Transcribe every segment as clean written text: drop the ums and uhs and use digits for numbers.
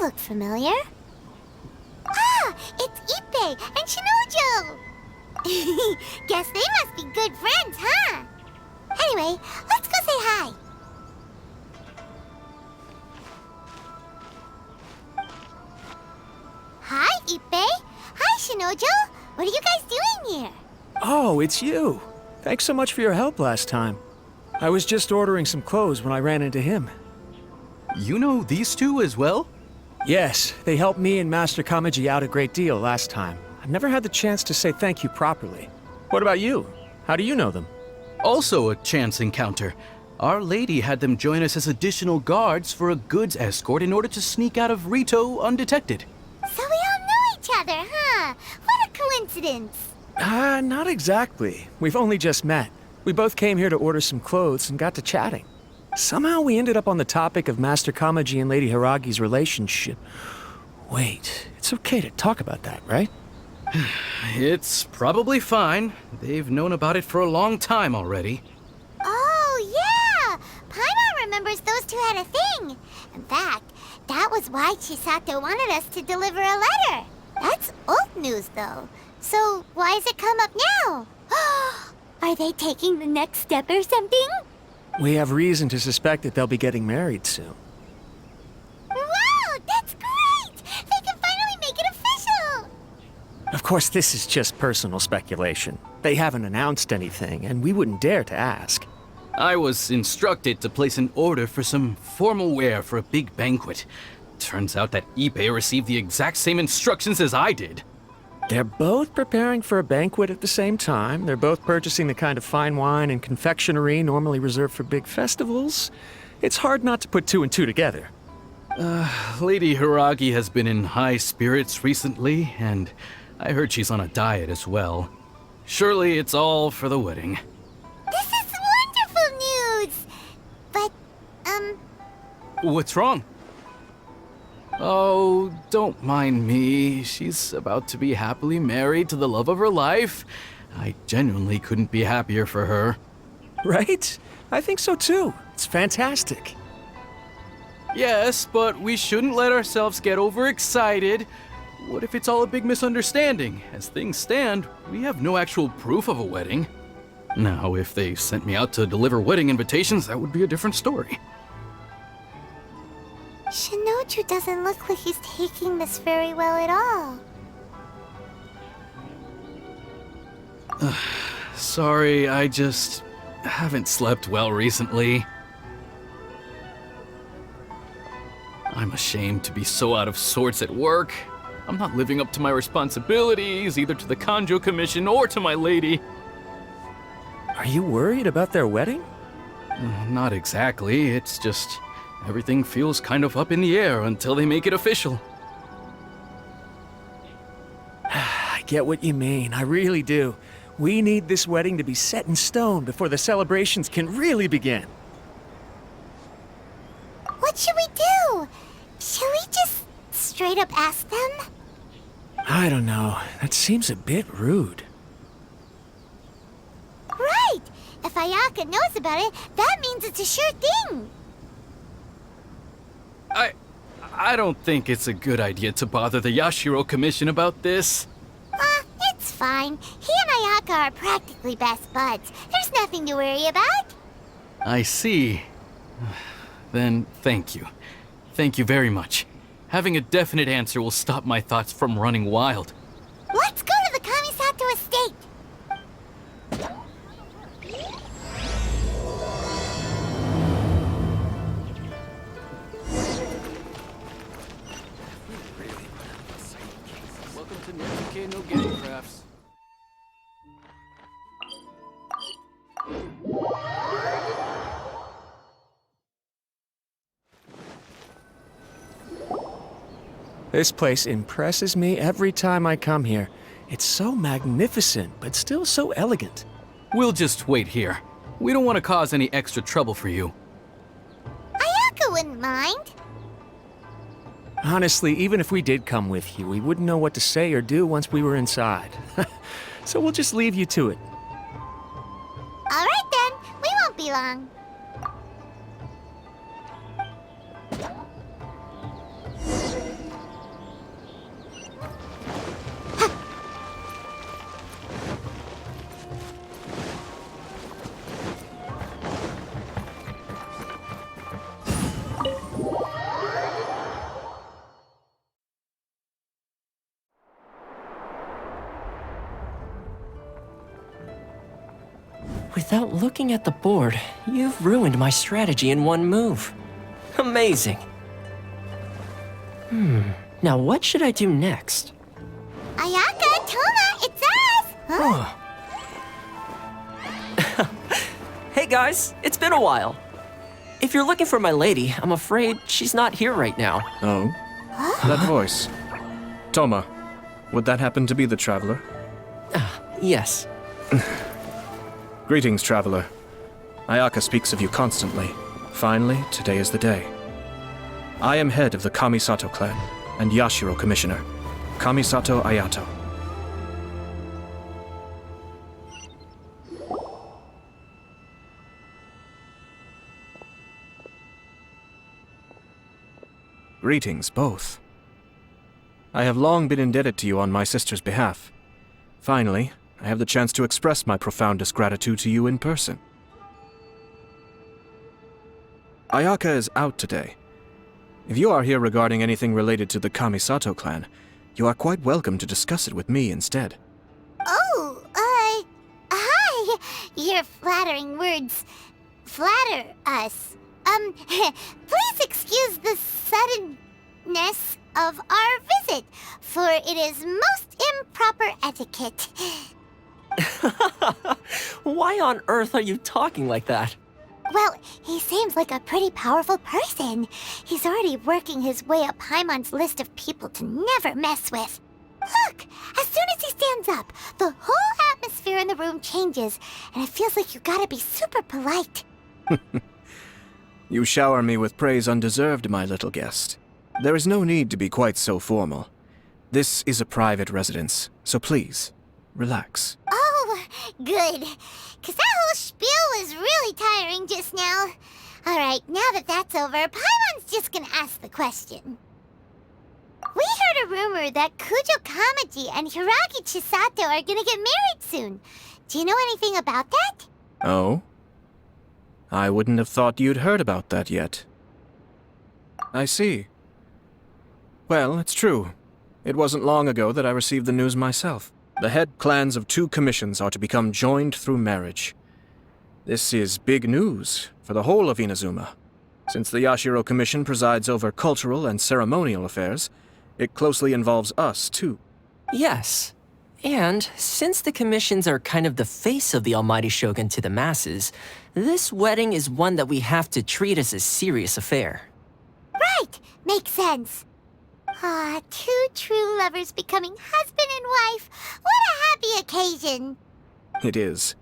look familiar. Ah, it's Ippei and Shinojo! Guess they must be good friends, huh? Anyway, let's go say hi. Hi, Ippei. Hi, Shinojo. What are you guys doing here? Oh, it's you. Thanks so much for your help last time. I was just ordering some clothes when I ran into him. You know these two as well? Yes, they helped me and Master Kamisato out a great deal last time. I've never had the chance to say thank you properly. What about you? How do you know them? Also a chance encounter. Our lady had them join us as additional guards for a goods escort in order to sneak out of Rito undetected. So we all know each other, huh? What a coincidence. Not exactly. We've only just met. We both came here to order some clothes and got to chatting. Somehow we ended up on the topic of Master Kamaji and Lady Hiragi's relationship. Wait, it's okay to talk about that, right? It's probably fine. They've known about it for a long time already. Oh, yeah! Paimon remembers those two had a thing. In fact, that was why Chisato wanted us to deliver a letter. That's old news, though. So why has it come up now? Are they taking the next step or something? We have reason to suspect that they'll be getting married soon. Wow, that's great! They can finally make it official! Of course, this is just personal speculation. They haven't announced anything, and we wouldn't dare to ask. I was instructed to place an order for some formal wear for a big banquet. Turns out that Ippei received the exact same instructions as I did. They're both preparing for a banquet at the same time. They're both purchasing the kind of fine wine and confectionery normally reserved for big festivals. It's hard not to put two and two together. Lady Hiragi has been in high spirits recently, and I heard she's on a diet as well. Surely it's all for the wedding. This is wonderful news! But, What's wrong? Oh, don't mind me. She's about to be happily married to the love of her life. I genuinely couldn't be happier for her. Right? I think so too. It's fantastic. Yes, but we shouldn't let ourselves get overexcited. What if it's all a big misunderstanding? As things stand, we have no actual proof of a wedding. Now, if they sent me out to deliver wedding invitations, that would be a different story. Shinoju doesn't look like he's taking this very well at all. Sorry, I just haven't slept well recently. I'm ashamed to be so out of sorts at work. I'm not living up to my responsibilities, either to the Kanjo Commission or to my lady. Are you worried about their wedding? Not exactly, it's just everything feels kind of up in the air until they make it official. I get what you mean, I really do. We need this wedding to be set in stone before the celebrations can really begin. What should we do? Should we just straight up ask them? I don't know. That seems a bit rude. Right! If Ayaka knows about it, that means it's a sure thing! I don't think it's a good idea to bother the Yashiro Commission about this. It's fine. He and Ayaka are practically best buds. There's nothing to worry about. I see. Then thank you. Thank you very much. Having a definite answer will stop my thoughts from running wild. Let's go to the Kamisato estate! Welcome to Nezuke no Getting Crafts. This place impresses me every time I come here. It's so magnificent, but still so elegant. We'll just wait here. We don't want to cause any extra trouble for you. Ayaka wouldn't mind. Honestly, even if we did come with you, we wouldn't know what to say or do once we were inside. So we'll just leave you to it. Alright then, we won't be long. Without looking at the board, you've ruined my strategy in one move. Amazing. Now what should I do next? Ayaka, Toma, it's us! Huh? Hey guys, it's been a while. If you're looking for my lady, I'm afraid she's not here right now. Oh? That voice. Toma, would that happen to be the traveler? Yes. Greetings, traveler. Ayaka speaks of you constantly. Finally, today is the day. I am head of the Kamisato clan and Yashiro commissioner, Kamisato Ayato. Greetings, both. I have long been indebted to you on my sister's behalf. Finally, I have the chance to express my profoundest gratitude to you in person. Ayaka is out today. If you are here regarding anything related to the Kamisato clan, you are quite welcome to discuss it with me instead. Oh, hi! Your flattering words flatter us. Please excuse the suddenness of our visit, for it is most improper etiquette. Why on earth are you talking like that? Well, he seems like a pretty powerful person. He's already working his way up Paimon's list of people to never mess with. Look, as soon as he stands up, the whole atmosphere in the room changes, and it feels like you gotta be super polite. You shower me with praise undeserved, my little guest. There is no need to be quite so formal. This is a private residence, so please, relax. Oh, good. 'Cause that whole spiel was really tiring just now. Alright, now that that's over, Paimon's just gonna ask the question. We heard a rumor that Kujo Kamaji and Hiragi Chisato are gonna get married soon. Do you know anything about that? Oh? I wouldn't have thought you'd heard about that yet. I see. Well, it's true. It wasn't long ago that I received the news myself. The head clans of 2 commissions are to become joined through marriage. This is big news for the whole of Inazuma. Since the Yashiro Commission presides over cultural and ceremonial affairs, it closely involves us, too. Yes. And since the commissions are kind of the face of the Almighty Shogun to the masses, this wedding is one that we have to treat as a serious affair. Right, makes sense. Ah, 2 true lovers becoming husband and wife. What a happy occasion. It is.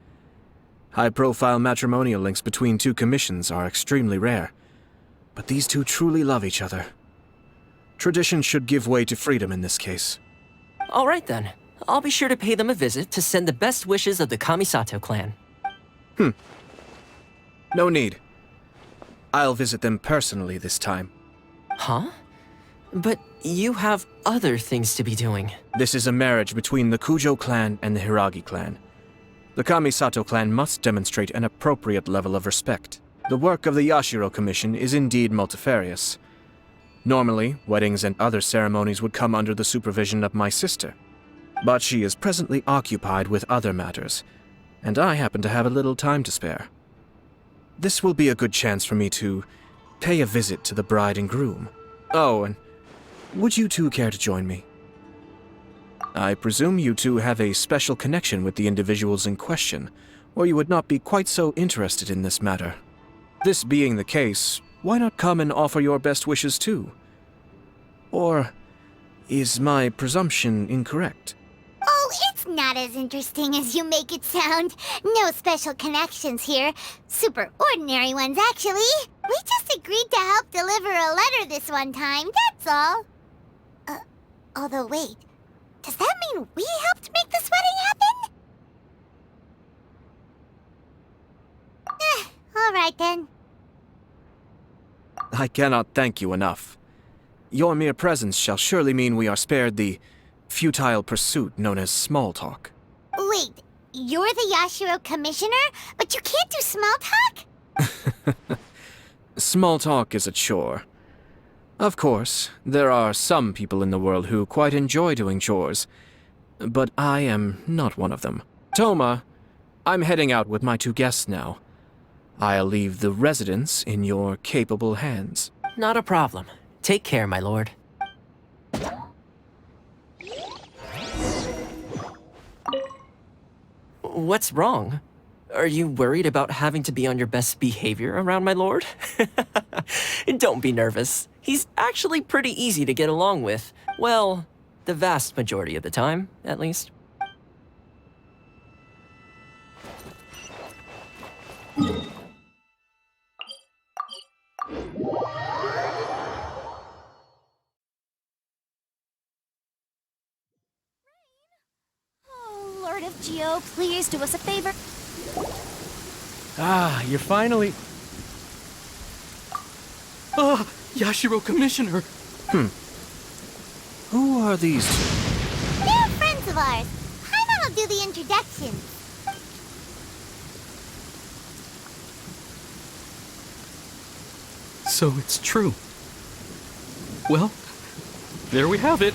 High-profile matrimonial links between 2 commissions are extremely rare. But these 2 truly love each other. Tradition should give way to freedom in this case. All right then. I'll be sure to pay them a visit to send the best wishes of the Kamisato clan. No need. I'll visit them personally this time. Huh? But you have other things to be doing. This is a marriage between the Kujo clan and the Hiragi clan. The Kamisato clan must demonstrate an appropriate level of respect. The work of the Yashiro Commission is indeed multifarious. Normally, weddings and other ceremonies would come under the supervision of my sister. But she is presently occupied with other matters, and I happen to have a little time to spare. This will be a good chance for me to pay a visit to the bride and groom. Oh, and would you 2 care to join me? I presume you 2 have a special connection with the individuals in question, or you would not be quite so interested in this matter. This being the case, why not come and offer your best wishes too? Or is my presumption incorrect? Oh, it's not as interesting as you make it sound. No special connections here. Super ordinary ones, actually. We just agreed to help deliver a letter this one time, that's all. Although wait, does that mean we helped make this wedding happen? Alright then. I cannot thank you enough. Your mere presence shall surely mean we are spared the futile pursuit known as small talk. Wait, you're the Yashiro Commissioner, but you can't do small talk? Small talk is a chore. Of course, there are some people in the world who quite enjoy doing chores, but I am not one of them. Toma, I'm heading out with my two guests now. I'll leave the residence in your capable hands. Not a problem. Take care, my lord. What's wrong? Are you worried about having to be on your best behavior around my lord? Don't be nervous. He's actually pretty easy to get along with. Well, the vast majority of the time, at least. Oh, Lord of Geo, please do us a favor. Ah, you're finally... Ah, Yashiro Commissioner! Who are these two? They're friends of ours. Paimon will do the introduction. So it's true. Well, there we have it.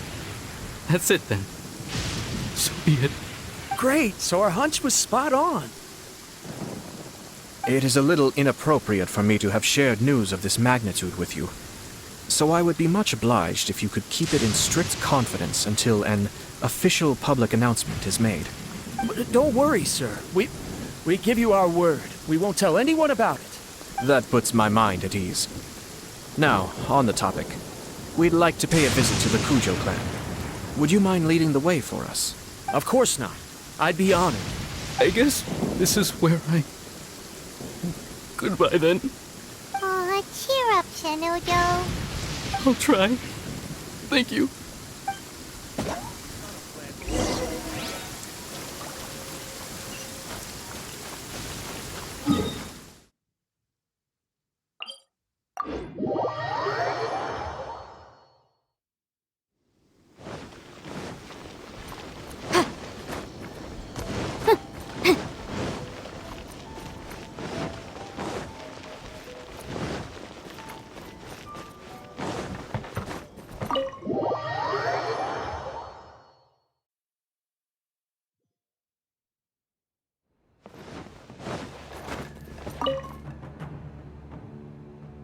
That's it then. So be it. Great, so our hunch was spot on. It is a little inappropriate for me to have shared news of this magnitude with you. So I would be much obliged if you could keep it in strict confidence until an official public announcement is made. Don't worry, sir. We give you our word. We won't tell anyone about it. That puts my mind at ease. Now, on the topic. We'd like to pay a visit to the Kujo clan. Would you mind leading the way for us? Of course not. I'd be honored. I guess this is where I... Goodbye then. Aw, cheer up, Shenojo. I'll try. Thank you.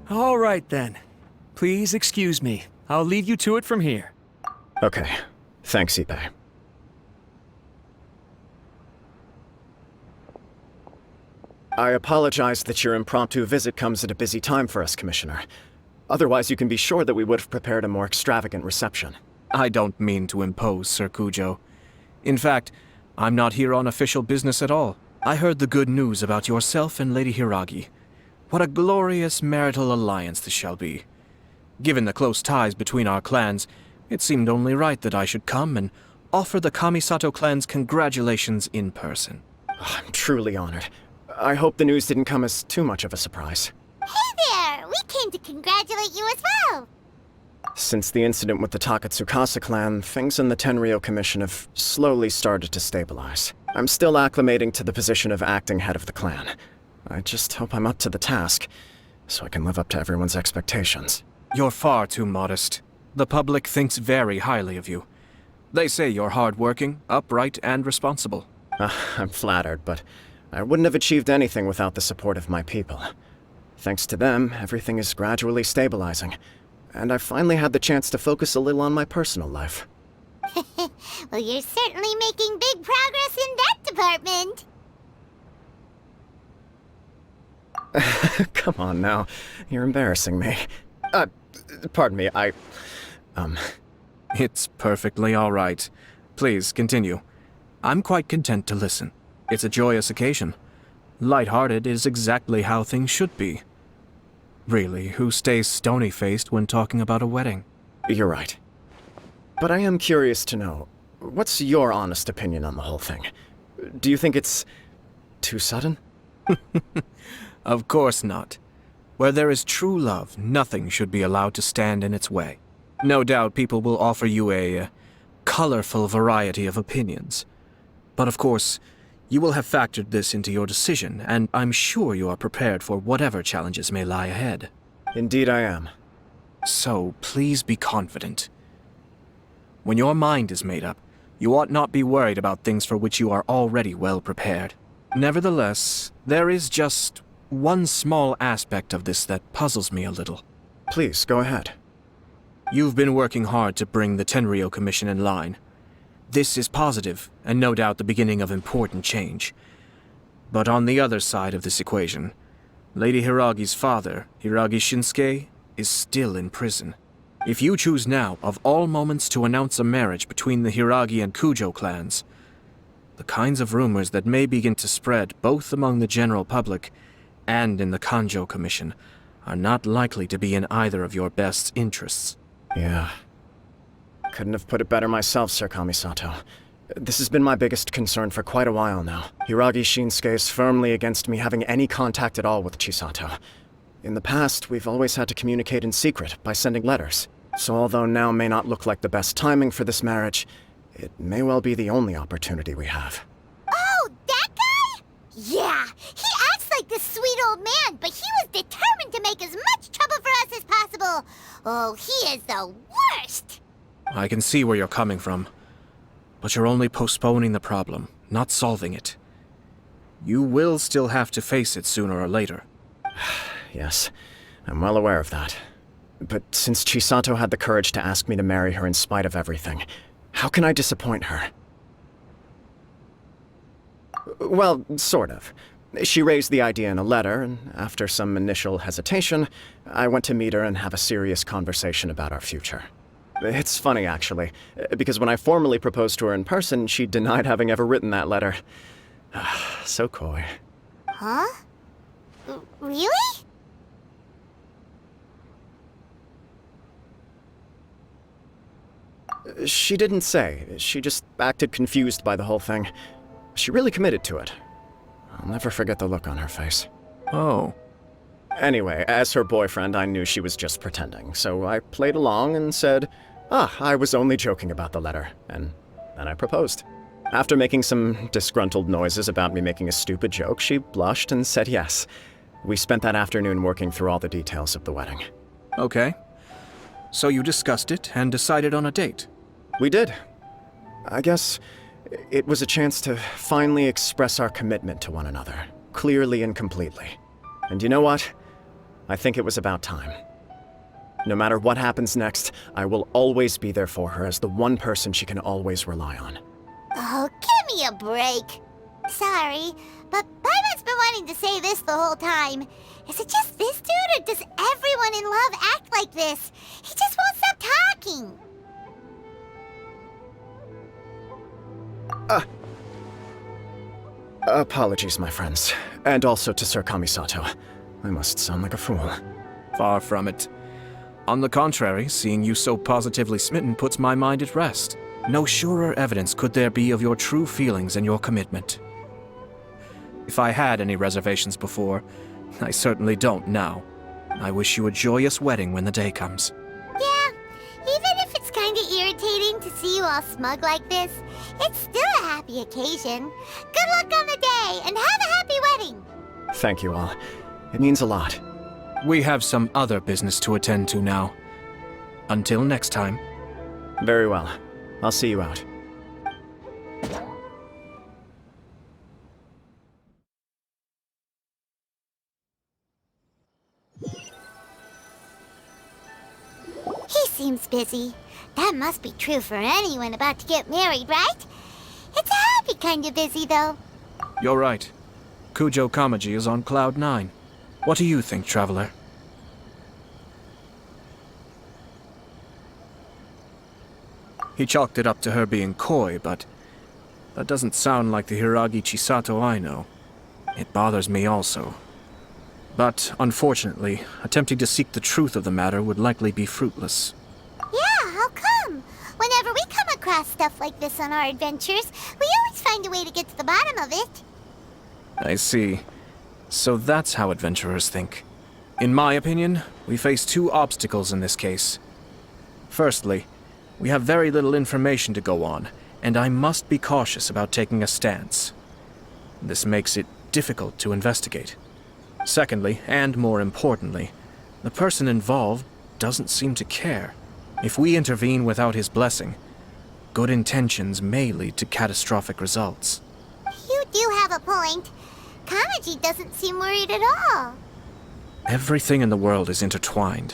All right, then. Please excuse me. I'll leave you to it from here. Okay. Thanks, Ippei. I apologize that your impromptu visit comes at a busy time for us, Commissioner. Otherwise, you can be sure that we would have prepared a more extravagant reception. I don't mean to impose, Sir Kujo. In fact, I'm not here on official business at all. I heard the good news about yourself and Lady Hiragi. What a glorious marital alliance this shall be. Given the close ties between our clans, it seemed only right that I should come and offer the Kamisato clan's congratulations in person. Oh, I'm truly honored. I hope the news didn't come as too much of a surprise. Hey there! We came to congratulate you as well! Since the incident with the Takatsukasa clan, things in the Tenryou Commission have slowly started to stabilize. I'm still acclimating to the position of acting head of the clan. I just hope I'm up to the task, so I can live up to everyone's expectations. You're far too modest. The public thinks very highly of you. They say you're hardworking, upright, and responsible. I'm flattered, but I wouldn't have achieved anything without the support of my people. Thanks to them, everything is gradually stabilizing, and I finally had the chance to focus a little on my personal life. Well, you're certainly making big progress in that department. Come on now, you're embarrassing me. Pardon me, It's perfectly all right. Please, continue. I'm quite content to listen. It's a joyous occasion. Light-hearted is exactly how things should be. Really, who stays stony-faced when talking about a wedding? You're right. But I am curious to know, what's your honest opinion on the whole thing? Do you think it's too sudden? Of course not. Where there is true love, nothing should be allowed to stand in its way. No doubt people will offer you a colorful variety of opinions. But of course, you will have factored this into your decision, and I'm sure you are prepared for whatever challenges may lie ahead. Indeed I am. So please be confident. When your mind is made up, you ought not be worried about things for which you are already well prepared. Nevertheless, there is just one small aspect of this that puzzles me a little. Please, go ahead. You've been working hard to bring the Tenryou Commission in line. This is positive, and no doubt the beginning of important change. But on the other side of this equation, Lady Hiragi's father, Hiragi Shinsuke, is still in prison. If you choose now, of all moments, to announce a marriage between the Hiragi and Kujo clans, the kinds of rumors that may begin to spread both among the general public and in the Kanjo Commission are not likely to be in either of your best interests. Yeah. Couldn't have put it better myself, Sir Kamisato. This has been my biggest concern for quite a while now. Hiragi Shinsuke is firmly against me having any contact at all with Chisato. In the past, we've always had to communicate in secret by sending letters. So although now may not look like the best timing for this marriage, it may well be the only opportunity we have. Oh, that guy? Yeah, he acts like this sweet old man, but he was determined to make as much trouble for us as possible. Oh, he is the worst. I can see where you're coming from, but you're only postponing the problem, not solving it. You will still have to face it sooner or later. Yes, I'm well aware of that. But since Chisato had the courage to ask me to marry her in spite of everything, how can I disappoint her? Well, sort of. She raised the idea in a letter, and after some initial hesitation, I went to meet her and have a serious conversation about our future. It's funny, actually, because when I formally proposed to her in person, she denied having ever written that letter. So coy. Huh? Really? She didn't say. She just acted confused by the whole thing. She really committed to it. I'll never forget the look on her face. Oh. Anyway, as her boyfriend, I knew she was just pretending, so I played along and said, I was only joking about the letter, and then I proposed. After making some disgruntled noises about me making a stupid joke, she blushed and said yes. We spent that afternoon working through all the details of the wedding. Okay. So you discussed it and decided on a date? We did. I guess it was a chance to finally express our commitment to one another, clearly and completely. And you know what? I think it was about time. No matter what happens next, I will always be there for her as the one person she can always rely on. Oh, give me a break. Sorry, but Paimon's been wanting to say this the whole time. Is it just this dude, or does everyone in love act like this? He just won't stop talking. Apologies, my friends. And also to Sir Kamisato. I must sound like a fool. Far from it. On the contrary, seeing you so positively smitten puts my mind at rest. No surer evidence could there be of your true feelings and your commitment. If I had any reservations before, I certainly don't now. I wish you a joyous wedding when the day comes. Yeah, even if it's kinda irritating to see you all smug like this, it's still a happy occasion. Good luck on the day, and have a happy wedding! Thank you all. It means a lot. We have some other business to attend to now. Until next time. Very well. I'll see you out. He seems busy. That must be true for anyone about to get married, right? It's a happy kind of busy, though. You're right. Kujo Kamaji is on cloud 9. What do you think, Traveler? He chalked it up to her being coy, but that doesn't sound like the Hiragi Chisato I know. It bothers me also. But, unfortunately, attempting to seek the truth of the matter would likely be fruitless. Yeah, how come? Whenever we come across stuff like this on our adventures, we always find a way to get to the bottom of it. I see. So that's how adventurers think. In my opinion, we face two obstacles in this case. Firstly, we have very little information to go on, and I must be cautious about taking a stance. This makes it difficult to investigate. Secondly, and more importantly, the person involved doesn't seem to care. If we intervene without his blessing, good intentions may lead to catastrophic results. You do have a point. Kamaji doesn't seem worried at all. Everything in the world is intertwined.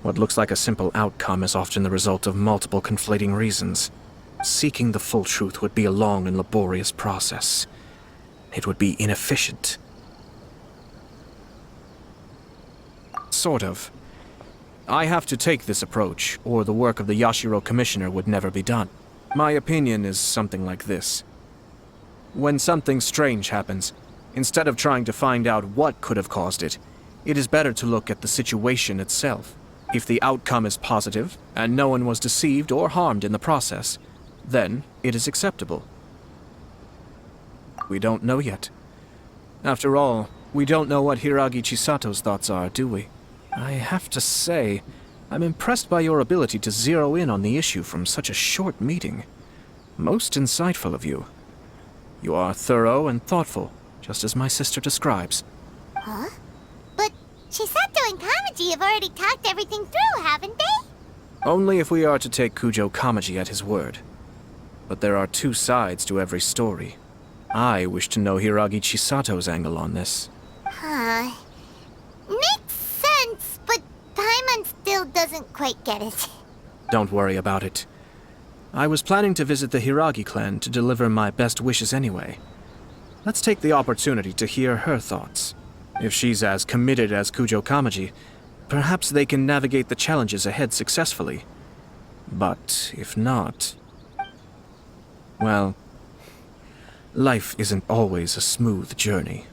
What looks like a simple outcome is often the result of multiple conflating reasons. Seeking the full truth would be a long and laborious process. It would be inefficient. Sort of. I have to take this approach, or the work of the Yashiro Commissioner would never be done. My opinion is something like this. When something strange happens, instead of trying to find out what could have caused it, it is better to look at the situation itself. If the outcome is positive, and no one was deceived or harmed in the process, then it is acceptable. We don't know yet. After all, we don't know what Hiragi Chisato's thoughts are, do we? I have to say, I'm impressed by your ability to zero in on the issue from such a short meeting. Most insightful of you. You are thorough and thoughtful, just as my sister describes. Huh? But Chisato and Kamaji have already talked everything through, haven't they? Only if we are to take Kujo Kamaji at his word. But there are two sides to every story. I wish to know Hiragi Chisato's angle on this. Huh. Makes sense, but Paimon still doesn't quite get it. Don't worry about it. I was planning to visit the Hiragi clan to deliver my best wishes anyway. Let's take the opportunity to hear her thoughts. If she's as committed as Kujo Kamaji, perhaps they can navigate the challenges ahead successfully. But if not... well, life isn't always a smooth journey.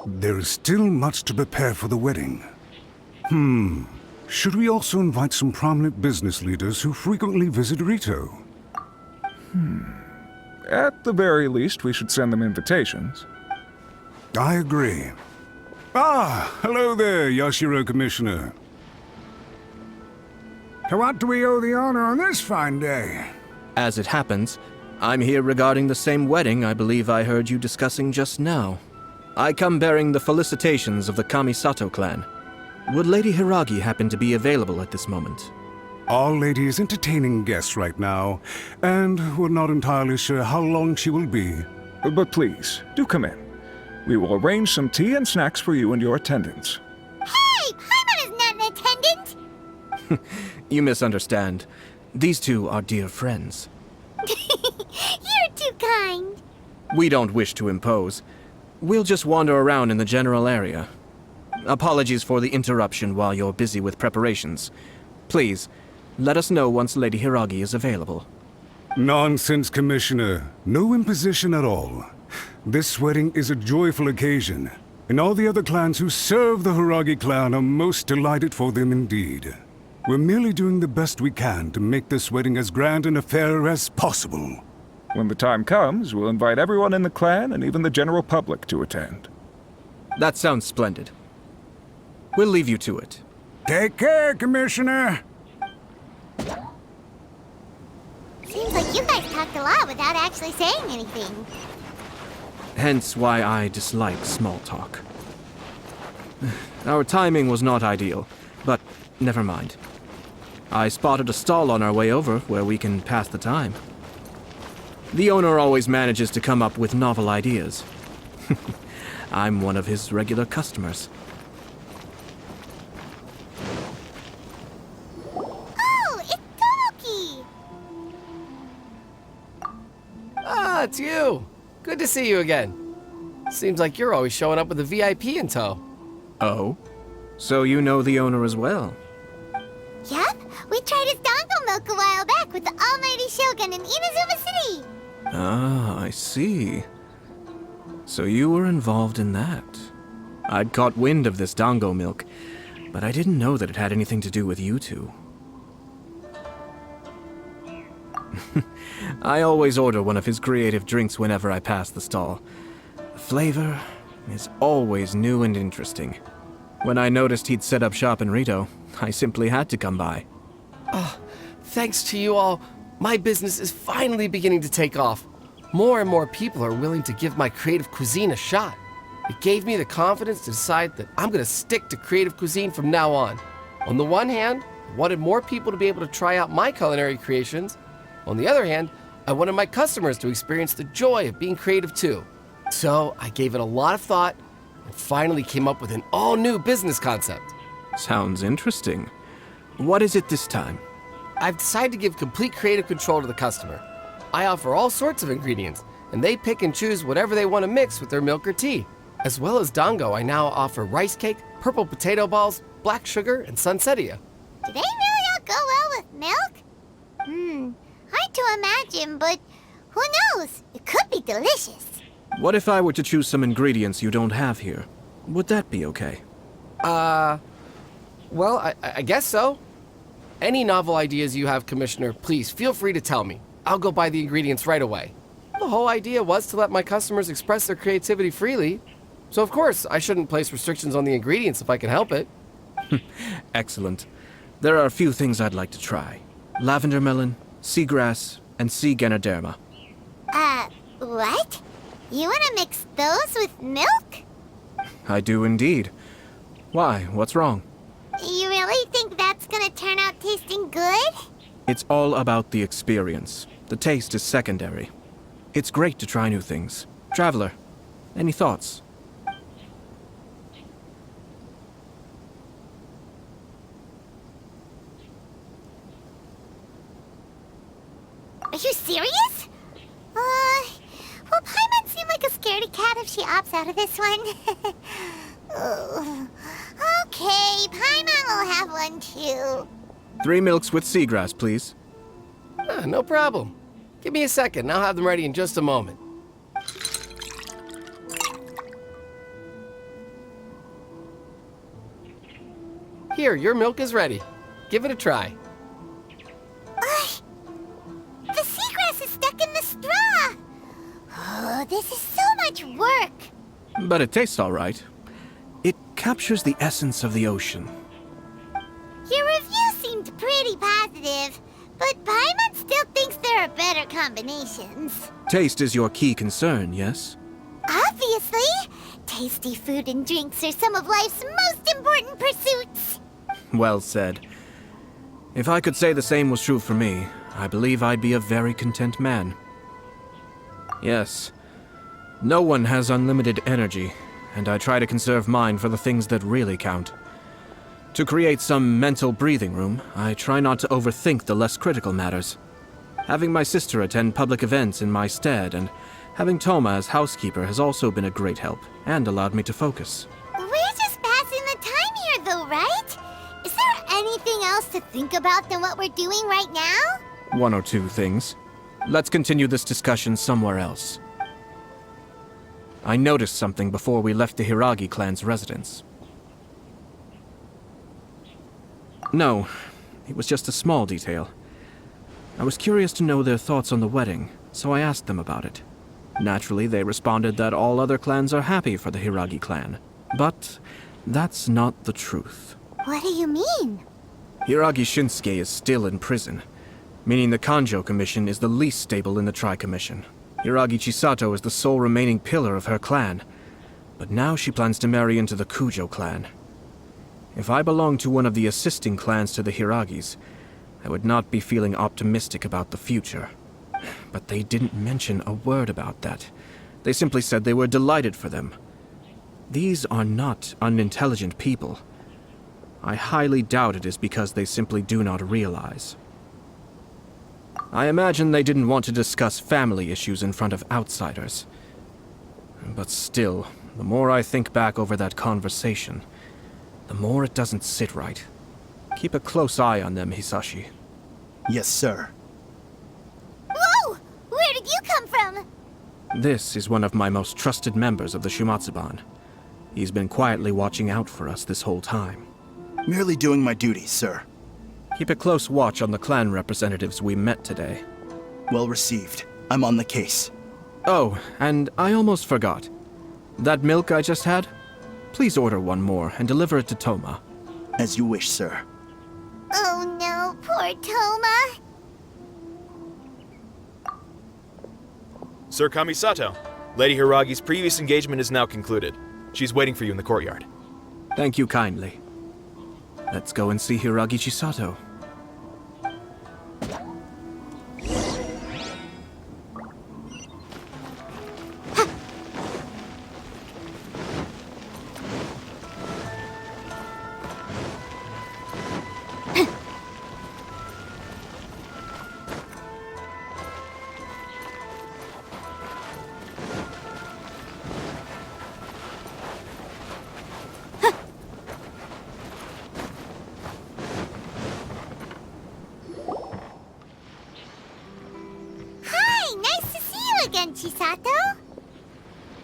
There is still much to prepare for the wedding. Should we also invite some prominent business leaders who frequently visit Rito? At the very least, we should send them invitations. I agree. Ah, hello there, Yashiro Commissioner. To what do we owe the honor on this fine day? As it happens, I'm here regarding the same wedding I believe I heard you discussing just now. I come bearing the felicitations of the Kamisato clan. Would Lady Hiragi happen to be available at this moment? Our lady is entertaining guests right now, and we're not entirely sure how long she will be. But please, do come in. We will arrange some tea and snacks for you and your attendants. Hey! Paimon is not an attendant! You misunderstand. These two are dear friends. You're too kind. We don't wish to impose. We'll just wander around in the general area. Apologies for the interruption while you're busy with preparations. Please, let us know once Lady Hiragi is available. Nonsense, Commissioner. No imposition at all. This wedding is a joyful occasion, and all the other clans who serve the Hiragi clan are most delighted for them indeed. We're merely doing the best we can to make this wedding as grand an affair as possible. When the time comes, we'll invite everyone in the clan and even the general public to attend. That sounds splendid. We'll leave you to it. Take care, Commissioner. Seems like you guys talked a lot without actually saying anything. Hence why I dislike small talk. Our timing was not ideal, but never mind. I spotted a stall on our way over where we can pass the time. The owner always manages to come up with novel ideas. I'm one of his regular customers. Oh, it's Tomoki! Ah, it's you. Good to see you again. Seems like you're always showing up with a VIP in tow. Oh? So you know the owner as well? Yep, we tried his dango milk a while back with the almighty Shogun in Inazuma City. Ah, I see. So you were involved in that. I'd caught wind of this dango milk, but I didn't know that it had anything to do with you two. I always order one of his creative drinks whenever I pass the stall. The flavor is always new and interesting. When I noticed he'd set up shop in Rito, I simply had to come by. Thanks to you all, my business is finally beginning to take off. More and more people are willing to give my creative cuisine a shot. It gave me the confidence to decide that I'm gonna stick to creative cuisine from now on. On the one hand, I wanted more people to be able to try out my culinary creations. On the other hand, I wanted my customers to experience the joy of being creative too. So I gave it a lot of thought and finally came up with an all-new business concept. Sounds interesting. What is it this time? I've decided to give complete creative control to the customer. I offer all sorts of ingredients, and they pick and choose whatever they want to mix with their milk or tea. As well as Dango, I now offer rice cake, purple potato balls, black sugar, and sunsettia. Do they really all go well with milk? Hard to imagine, but who knows? It could be delicious. What if I were to choose some ingredients you don't have here? Would that be okay? Well, I guess so. Any novel ideas you have, Commissioner, please feel free to tell me. I'll go buy the ingredients right away. The whole idea was to let my customers express their creativity freely. So of course, I shouldn't place restrictions on the ingredients if I can help it. Excellent. There are a few things I'd like to try. Lavender melon, seagrass, and sea ganoderma. What? You want to mix those with milk? I do indeed. Why? What's wrong? You really think that's gonna turn out tasting good? It's all about the experience. The taste is secondary. It's great to try new things. Traveler, any thoughts? Are you serious? Well, Paimon seemed like a scaredy cat if she opts out of this one. Oh. Okay, Paimon will have one too. 3 milks with seagrass, please. No problem. Give me a second, and I'll have them ready in just a moment. Here, your milk is ready. Give it a try. The seagrass is stuck in the straw. Oh, this is so much work. But it tastes all right. It captures the essence of the ocean. Your review seemed pretty positive, but Paimon still thinks there are better combinations. Taste is your key concern, yes? Obviously! Tasty food and drinks are some of life's most important pursuits. Well said. If I could say the same was true for me, I believe I'd be a very content man. Yes. No one has unlimited energy, and I try to conserve mine for the things that really count. To create some mental breathing room, I try not to overthink the less critical matters. Having my sister attend public events in my stead and having Toma as housekeeper has also been a great help and allowed me to focus. We're just passing the time here though, right? Is there anything else to think about than what we're doing right now? 1 or 2 things. Let's continue this discussion somewhere else. I noticed something before we left the Hiragi clan's residence. No, it was just a small detail. I was curious to know their thoughts on the wedding, so I asked them about it. Naturally, they responded that all other clans are happy for the Hiragi clan. But that's not the truth. What do you mean? Hiragi Shinsuke is still in prison, meaning the Kanjo Commission is the least stable in the Tri-Commission. Hiragi Chisato is the sole remaining pillar of her clan, but now she plans to marry into the Kujo clan. If I belonged to one of the assisting clans to the Hiragis, I would not be feeling optimistic about the future. But they didn't mention a word about that. They simply said they were delighted for them. These are not unintelligent people. I highly doubt it is because they simply do not realize. I imagine they didn't want to discuss family issues in front of outsiders. But still, the more I think back over that conversation, the more it doesn't sit right. Keep a close eye on them, Hisashi. Yes, sir. Whoa! Where did you come from? This is one of my most trusted members of the Shumatsuban. He's been quietly watching out for us this whole time. Merely doing my duties, sir. Keep a close watch on the clan representatives we met today. Well received. I'm on the case. Oh, and I almost forgot. That milk I just had? Please order one more and deliver it to Toma. As you wish, sir. Oh no, poor Toma. Sir Kamisato, Lady Hiragi's previous engagement is now concluded. She's waiting for you in the courtyard. Thank you kindly. Let's go and see Hiragi Chisato. Hi, nice to see you again, Chisato.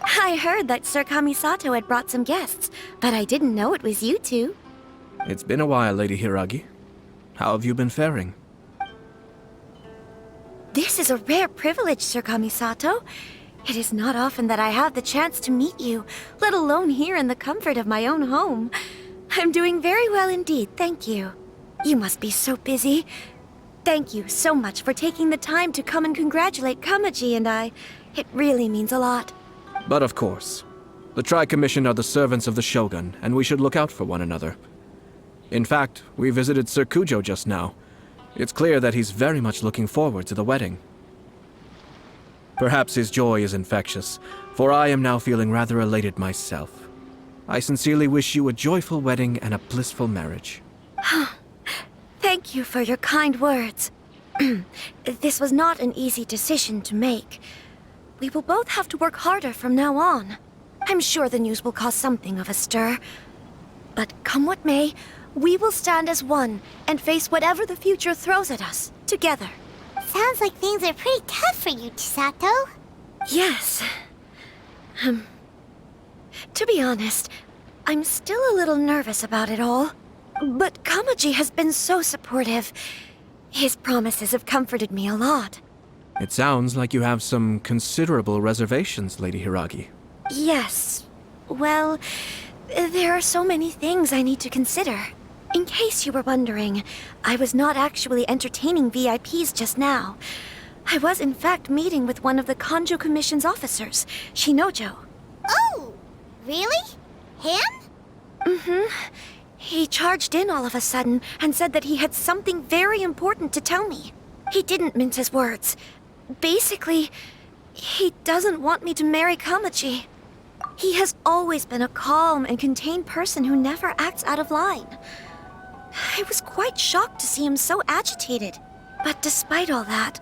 I heard that Sir Kamisato had brought some guests, but I didn't know it was you two. It's been a while, Lady Hiragi. How have you been faring? This is a rare privilege, Sir Kamisato. It is not often that I have the chance to meet you, let alone here in the comfort of my own home. I'm doing very well indeed, thank you. You must be so busy. Thank you so much for taking the time to come and congratulate Kamaji and I. It really means a lot. But of course, the Tri-Commission are the servants of the Shogun, and we should look out for one another. In fact, we visited Sir Kujo just now. It's clear that he's very much looking forward to the wedding. Perhaps his joy is infectious, for I am now feeling rather elated myself. I sincerely wish you a joyful wedding and a blissful marriage. Thank you for your kind words. This was not an easy decision to make. We will both have to work harder from now on. I'm sure the news will cause something of a stir. But come what may, we will stand as one and face whatever the future throws at us, together. Sounds like things are pretty tough for you, Chisato. Yes. To be honest, I'm still a little nervous about it all. But Kamaji has been so supportive. His promises have comforted me a lot. It sounds like you have some considerable reservations, Lady Hiragi. Yes. Well, there are so many things I need to consider. In case you were wondering, I was not actually entertaining VIPs just now. I was in fact meeting with one of the Kanjo Commission's officers, Shinojo. Oh, really? Him? Mm-hmm. He charged in all of a sudden and said that he had something very important to tell me. He didn't mince his words. Basically, he doesn't want me to marry Kamaji. He has always been a calm and contained person who never acts out of line. I was quite shocked to see him so agitated. But despite all that,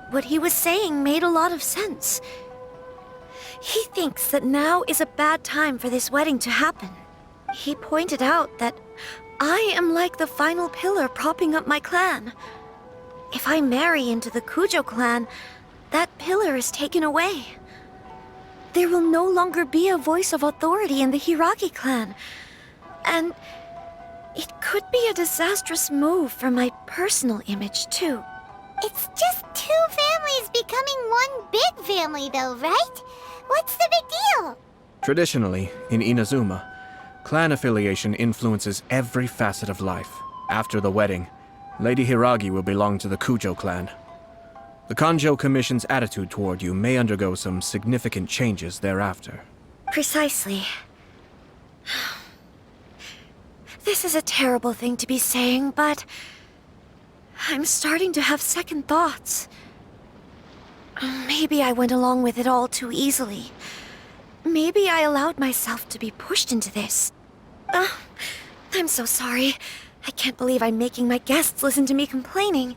what he was saying made a lot of sense. He thinks that now is a bad time for this wedding to happen. He pointed out that I am like the final pillar propping up my clan. If I marry into the Kujo clan, that pillar is taken away. There will no longer be a voice of authority in the Hiragi clan. And it could be a disastrous move for my personal image, too. It's just two families becoming one big family, though, right? What's the big deal? Traditionally, in Inazuma, clan affiliation influences every facet of life. After the wedding, Lady Hiragi will belong to the Kujo clan. The Kanjo Commission's attitude toward you may undergo some significant changes thereafter. Precisely. This is a terrible thing to be saying, but I'm starting to have second thoughts. Maybe I went along with it all too easily. Maybe I allowed myself to be pushed into this. I'm so sorry. I can't believe I'm making my guests listen to me complaining.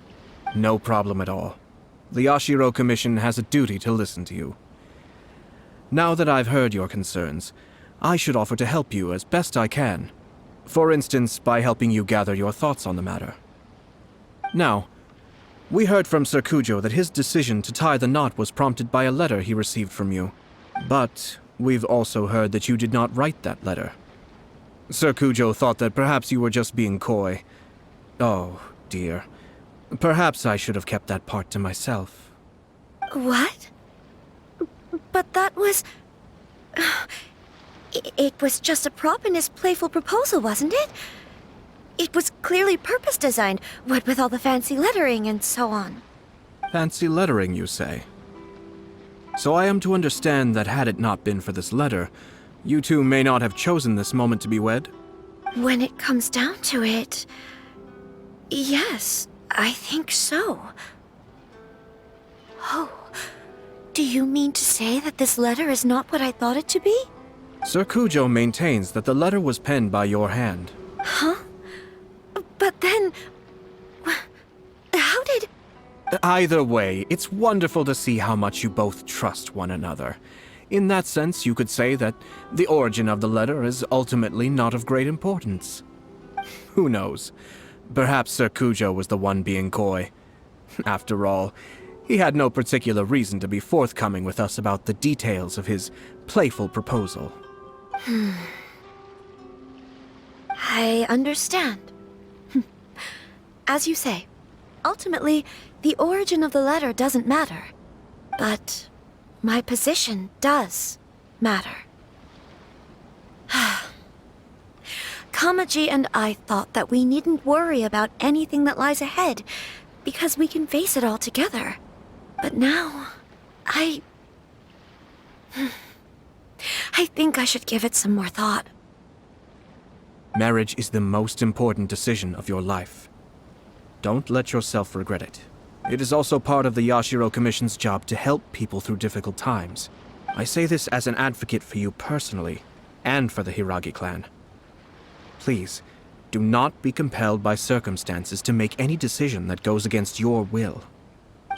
No problem at all. The Yashiro Commission has a duty to listen to you. Now that I've heard your concerns, I should offer to help you as best I can. For instance, by helping you gather your thoughts on the matter. Now, we heard from Sir Kujo that his decision to tie the knot was prompted by a letter he received from you. But we've also heard that you did not write that letter. Sir Kujo thought that perhaps you were just being coy. Oh, dear. Perhaps I should have kept that part to myself. What? But that was... It was just a prop in his playful proposal, wasn't it? It was clearly purpose designed, what with all the fancy lettering and so on. Fancy lettering, you say? So I am to understand that had it not been for this letter, you two may not have chosen this moment to be wed? When it comes down to it... Yes, I think so. Oh, do you mean to say that this letter is not what I thought it to be? Sir Kujo maintains that the letter was penned by your hand. Huh? But then... How did... Either way, it's wonderful to see how much you both trust one another. In that sense, you could say that the origin of the letter is ultimately not of great importance. Who knows? Perhaps Sir Kujo was the one being coy. After all, he had no particular reason to be forthcoming with us about the details of his playful proposal. I understand. As you say, ultimately, the origin of the letter doesn't matter. But my position does matter. Kamaji and I thought that we needn't worry about anything that lies ahead, because we can face it all together. But now, I think I should give it some more thought. Marriage is the most important decision of your life. Don't let yourself regret it. It is also part of the Yashiro Commission's job to help people through difficult times. I say this as an advocate for you personally, and for the Hiragi clan. Please, do not be compelled by circumstances to make any decision that goes against your will.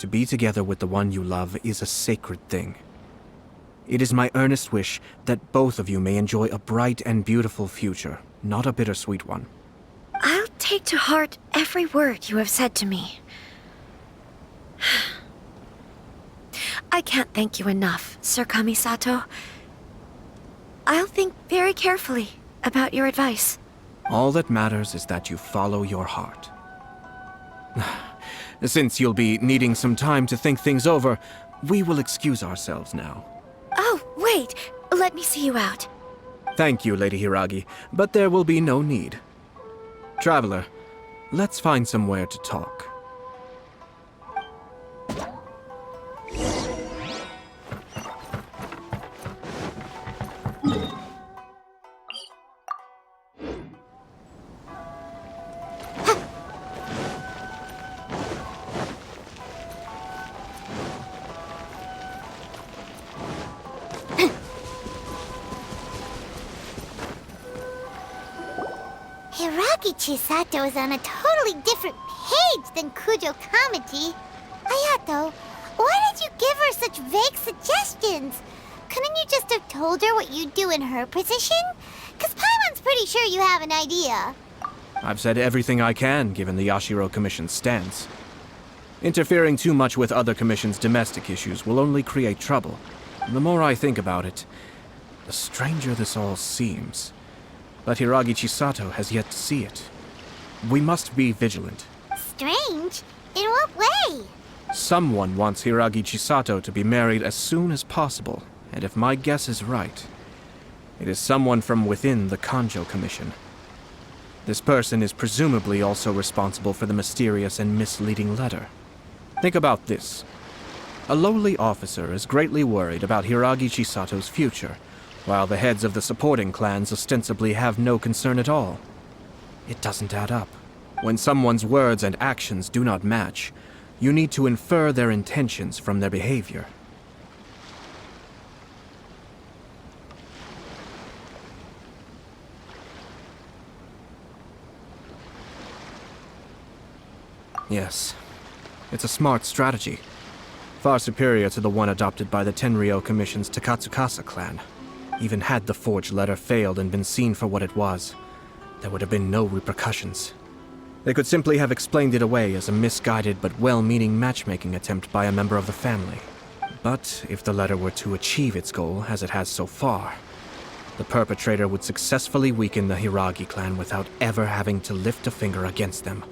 To be together with the one you love is a sacred thing. It is my earnest wish that both of you may enjoy a bright and beautiful future, not a bittersweet one. I'll take to heart every word you have said to me. I can't thank you enough, Sir Kamisato. I'll think very carefully about your advice. All that matters is that you follow your heart. Since you'll be needing some time to think things over, we will excuse ourselves now. Oh, wait! Let me see you out. Thank you, Lady Hiragi, but there will be no need. Traveler, let's find somewhere to talk. Hiragi Chisato is on a totally different page than Kujo Kamaji. Ayato, why did you give her such vague suggestions? Couldn't you just have told her what you'd do in her position? 'Cause Paimon's pretty sure you have an idea. I've said everything I can, given the Yashiro Commission's stance. Interfering too much with other commissions' domestic issues will only create trouble. The more I think about it, the stranger this all seems. But Hiragi Chisato has yet to see it. We must be vigilant. Strange? In what way? Someone wants Hiragi Chisato to be married as soon as possible, and if my guess is right, it is someone from within the Kanjo Commission. This person is presumably also responsible for the mysterious and misleading letter. Think about this. A lowly officer is greatly worried about Hiragi Chisato's future, while the heads of the supporting clans ostensibly have no concern at all. It doesn't add up. When someone's words and actions do not match, you need to infer their intentions from their behavior. Yes, it's a smart strategy. Far superior to the one adopted by the Tenryou Commission's Takatsukasa clan. Even had the forged letter failed and been seen for what it was, there would have been no repercussions. They could simply have explained it away as a misguided but well-meaning matchmaking attempt by a member of the family. But if the letter were to achieve its goal, as it has so far, the perpetrator would successfully weaken the Hiragi clan without ever having to lift a finger against them,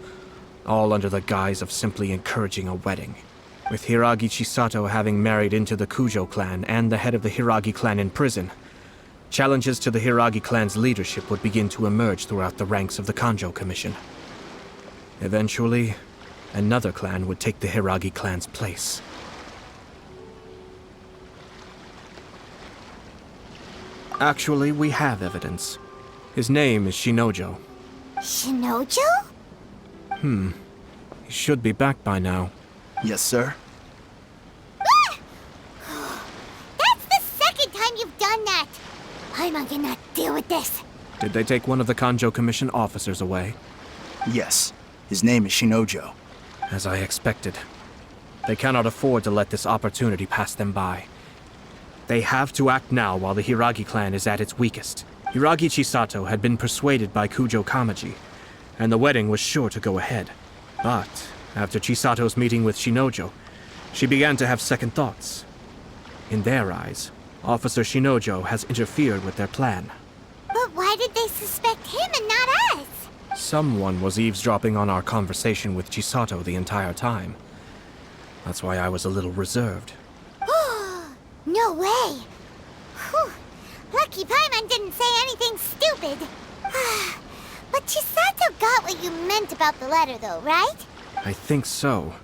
all under the guise of simply encouraging a wedding. With Hiragi Chisato having married into the Kujo clan and the head of the Hiragi clan in prison, challenges to the Hiragi clan's leadership would begin to emerge throughout the ranks of the Kanjo Commission. Eventually, another clan would take the Hiragi clan's place. Actually, we have evidence. His name is Shinojo. Shinojo? He should be back by now. Yes, sir. That's the second time you've done that! Paimon cannot deal with this. Did they take one of the Kanjo Commission officers away? Yes. His name is Shinojo. As I expected. They cannot afford to let this opportunity pass them by. They have to act now while the Hiragi clan is at its weakest. Hiragi Chisato had been persuaded by Kujo Kamaji, and the wedding was sure to go ahead. But after Chisato's meeting with Shinojo, she began to have second thoughts. In their eyes, Officer Shinojo has interfered with their plan. But why did they suspect him and not us? Someone was eavesdropping on our conversation with Chisato the entire time. That's why I was a little reserved. No way! Whew. Lucky Paimon didn't say anything stupid. But Chisato got what you meant about the letter, though, right? I think so.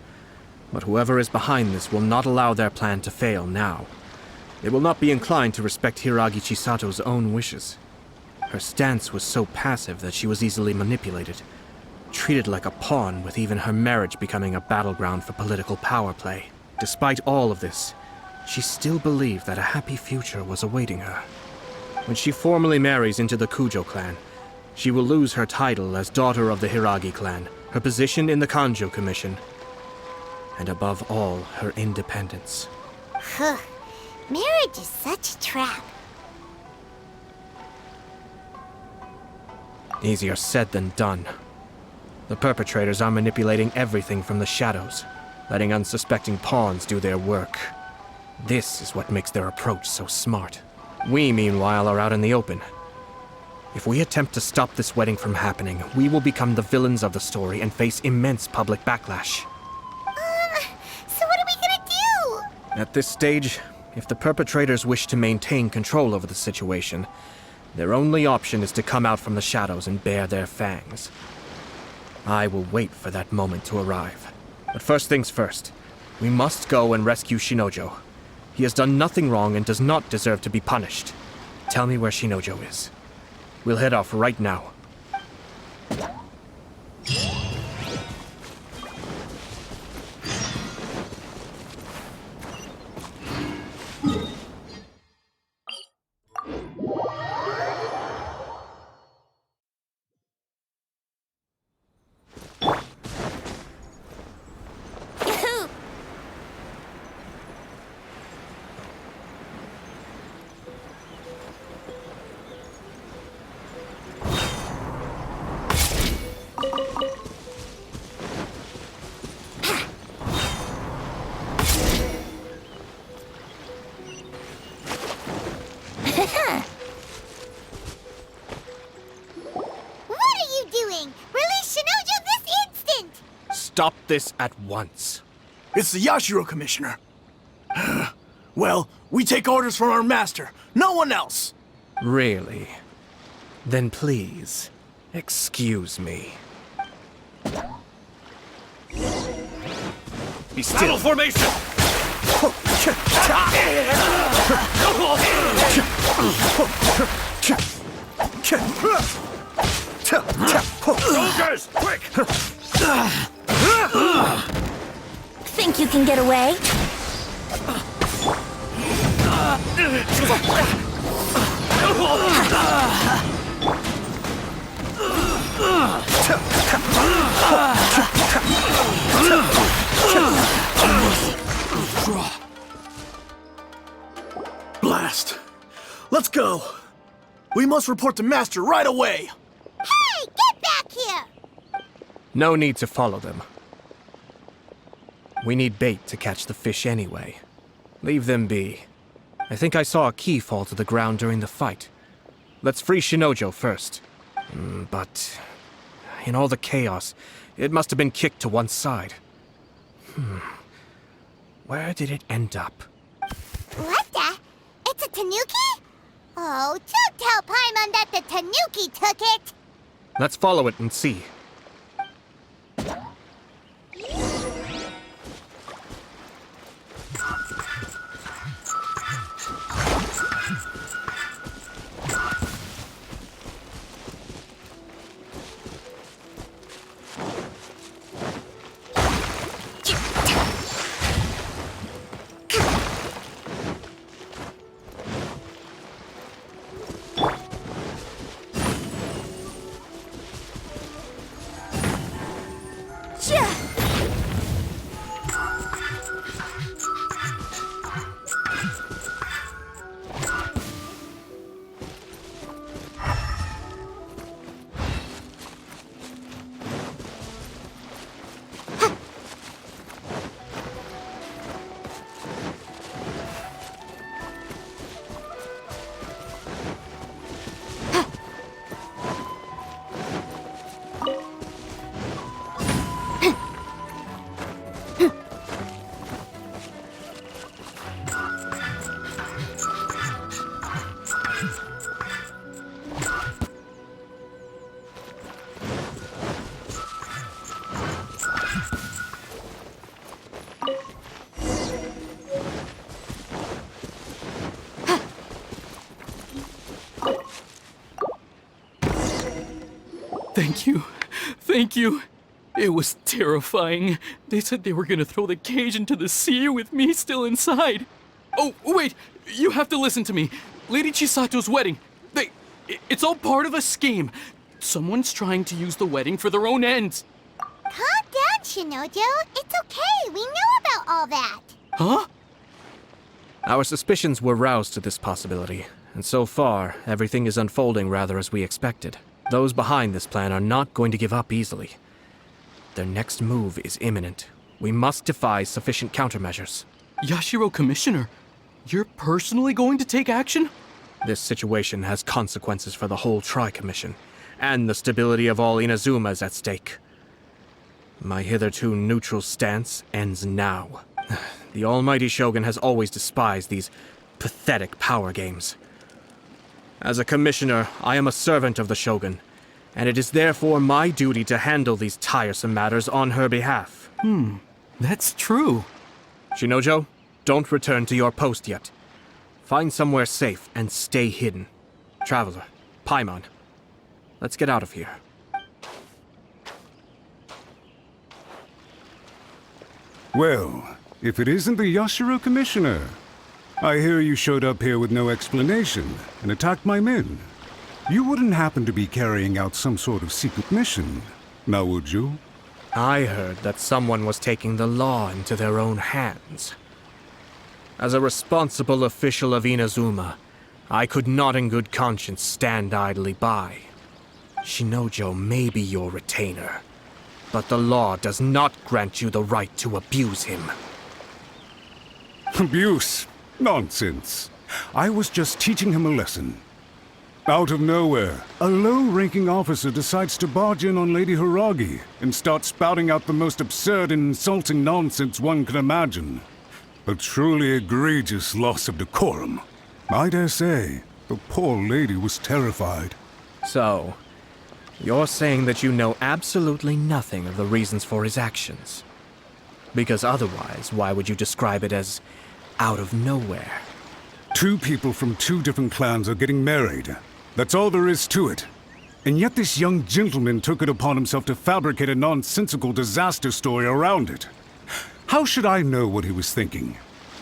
But whoever is behind this will not allow their plan to fail now. They will not be inclined to respect Hiragi Chisato's own wishes. Her stance was so passive that she was easily manipulated, treated like a pawn, with even her marriage becoming a battleground for political power play. Despite all of this, she still believed that a happy future was awaiting her. When she formally marries into the Kujo clan, she will lose her title as daughter of the Hiragi clan, her position in the Kanjo Commission, and above all, her independence. Marriage is such a trap. Easier said than done. The perpetrators are manipulating everything from the shadows, letting unsuspecting pawns do their work. This is what makes their approach so smart. We, meanwhile, are out in the open. If we attempt to stop this wedding from happening, we will become the villains of the story and face immense public backlash. So what are we gonna do? At this stage, if the perpetrators wish to maintain control over the situation, their only option is to come out from the shadows and bare their fangs. I will wait for that moment to arrive. But first things first, we must go and rescue Shinojo. He has done nothing wrong and does not deserve to be punished. Tell me where Shinojo is. We'll head off right now. Stop this at once. It's the Yashiro Commissioner. Well, we take orders from our master, no one else. Really? Then please, excuse me. Be still. Battle formation! Soldiers, quick! Think you can get away? Blast. Let's go. We must report to Master right away. Hey, get back here! No need to follow them. We need bait to catch the fish anyway. Leave them be. I think I saw a key fall to the ground during the fight. Let's free Shinojo first. But in all the chaos, it must have been kicked to one side. Where did it end up? What the? It's a tanuki? Oh, don't tell Paimon that the tanuki took it! Let's follow it and see. Thank you. Thank you. It was terrifying. They said they were gonna throw the cage into the sea with me still inside. Oh, wait! You have to listen to me. Lady Chisato's wedding. It's all part of a scheme. Someone's trying to use the wedding for their own ends. Calm down, Shinojo. It's okay. We know about all that. Huh? Our suspicions were roused to this possibility, and so far, everything is unfolding rather as we expected. Those behind this plan are not going to give up easily. Their next move is imminent. We must devise sufficient countermeasures. Yashiro Commissioner, you're personally going to take action? This situation has consequences for the whole Tri-Commission, and the stability of all Inazuma is at stake. My hitherto neutral stance ends now. The almighty Shogun has always despised these pathetic power games. As a commissioner, I am a servant of the Shogun, and it is therefore my duty to handle these tiresome matters on her behalf. That's true. Shinojo, don't return to your post yet. Find somewhere safe and stay hidden. Traveler, Paimon, let's get out of here. Well, if it isn't the Yashiro Commissioner. I hear you showed up here with no explanation and attacked my men. You wouldn't happen to be carrying out some sort of secret mission, now would you? I heard that someone was taking the law into their own hands. As a responsible official of Inazuma, I could not in good conscience stand idly by. Shinojo may be your retainer, but the law does not grant you the right to abuse him. Abuse? Nonsense. I was just teaching him a lesson. Out of nowhere, a low-ranking officer decides to barge in on Lady Hiragi and start spouting out the most absurd and insulting nonsense one can imagine. A truly egregious loss of decorum. I dare say, the poor lady was terrified. So, you're saying that you know absolutely nothing of the reasons for his actions? Because otherwise, why would you describe it as out of nowhere? Two people from two different clans are getting married. That's all there is to it. And yet this young gentleman took it upon himself to fabricate a nonsensical disaster story around it. How should I know what he was thinking?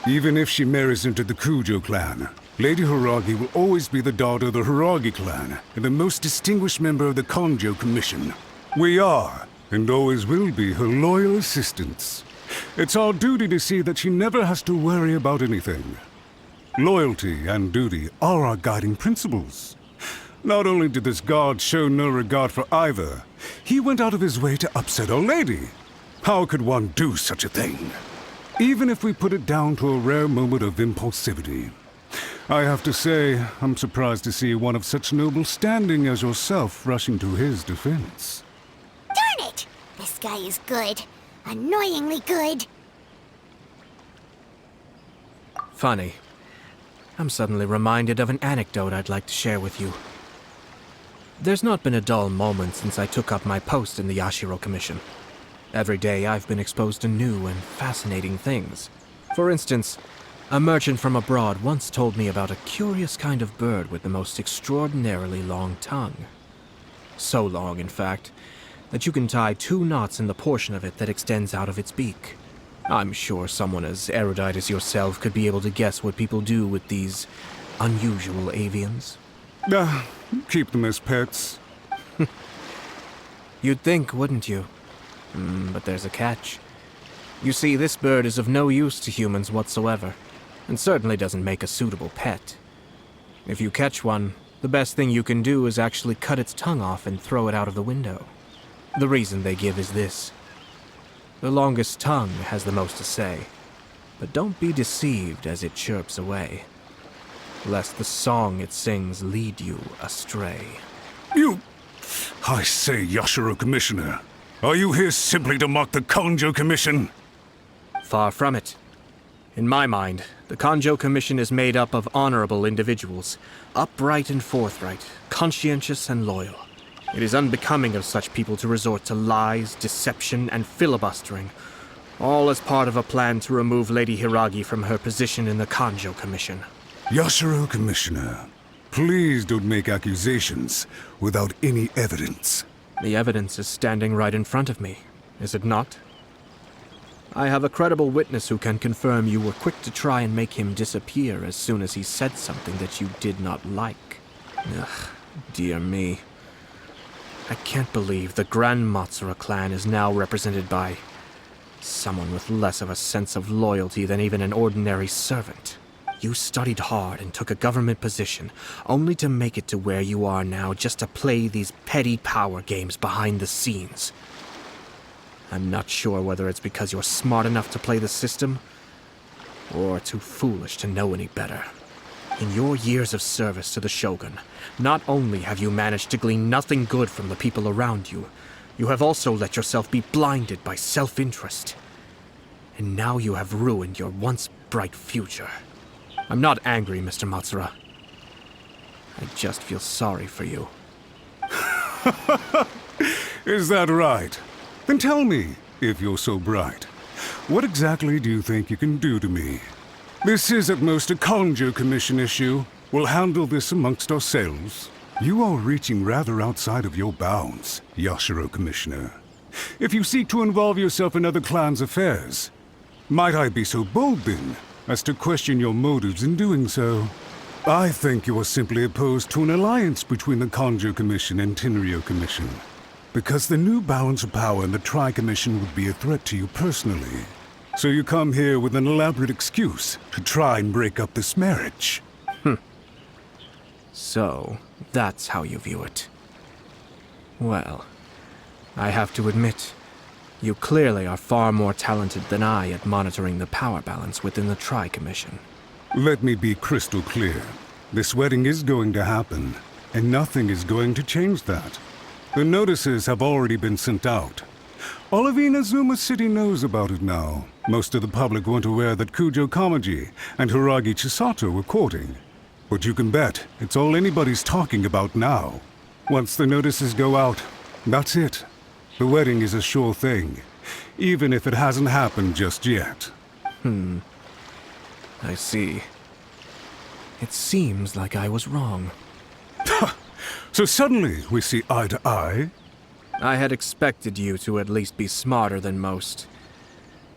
Even if she marries into the Kujo clan, Lady Hiragi will always be the daughter of the Hiragi clan and the most distinguished member of the Konjo Commission. We are, and always will be, her loyal assistants. It's our duty to see that she never has to worry about anything. Loyalty and duty are our guiding principles. Not only did this guard show no regard for either, he went out of his way to upset our lady. How could one do such a thing? Even if we put it down to a rare moment of impulsivity. I have to say, I'm surprised to see one of such noble standing as yourself rushing to his defense. Darn it! This guy is good. Annoyingly good. Funny. I'm suddenly reminded of an anecdote I'd like to share with you. There's not been a dull moment since I took up my post in the Yashiro Commission. Every day I've been exposed to new and fascinating things. For instance, a merchant from abroad once told me about a curious kind of bird with the most extraordinarily long tongue. So long, in fact, that you can tie 2 knots in the portion of it that extends out of its beak. I'm sure someone as erudite as yourself could be able to guess what people do with these unusual avians. Keep them as pets. You'd think, wouldn't you? But there's a catch. You see, this bird is of no use to humans whatsoever, and certainly doesn't make a suitable pet. If you catch one, the best thing you can do is actually cut its tongue off and throw it out of the window. The reason they give is this. The longest tongue has the most to say, but don't be deceived as it chirps away, lest the song it sings lead you astray. I say, Yashiro Commissioner, are you here simply to mock the Kanjo Commission? Far from it. In my mind, the Kanjo Commission is made up of honorable individuals, upright and forthright, conscientious and loyal. It is unbecoming of such people to resort to lies, deception, and filibustering, all as part of a plan to remove Lady Hiragi from her position in the Kanjo Commission. Yashiro Commissioner, please don't make accusations without any evidence. The evidence is standing right in front of me, is it not? I have a credible witness who can confirm you were quick to try and make him disappear as soon as he said something that you did not like. Ugh, dear me. I can't believe the Grand Matsura clan is now represented by someone with less of a sense of loyalty than even an ordinary servant. You studied hard and took a government position, only to make it to where you are now just to play these petty power games behind the scenes. I'm not sure whether it's because you're smart enough to play the system, or too foolish to know any better. In your years of service to the Shogun, not only have you managed to glean nothing good from the people around you, you have also let yourself be blinded by self-interest. And now you have ruined your once bright future. I'm not angry, Mr. Matsura. I just feel sorry for you. Is that right? Then tell me, if you're so bright, what exactly do you think you can do to me? This is at most a Kanjo Commission issue. We'll handle this amongst ourselves. You are reaching rather outside of your bounds, Yashiro Commissioner. If you seek to involve yourself in other clans' affairs, might I be so bold then, as to question your motives in doing so? I think you are simply opposed to an alliance between the Kanjo Commission and Tenryo Commission, because the new balance of power in the Tri-Commission would be a threat to you personally. So you come here with an elaborate excuse to try and break up this marriage. So, that's how you view it. Well, I have to admit, you clearly are far more talented than I at monitoring the power balance within the Tri-Commission. Let me be crystal clear. This wedding is going to happen, and nothing is going to change that. The notices have already been sent out. All of Inazuma City knows about it now. Most of the public weren't aware that Kujo Kamaji and Hiragi Chisato were courting. But you can bet it's all anybody's talking about now. Once the notices go out, that's it. The wedding is a sure thing, even if it hasn't happened just yet. I see. It seems like I was wrong. So suddenly we see eye to eye? I had expected you to at least be smarter than most.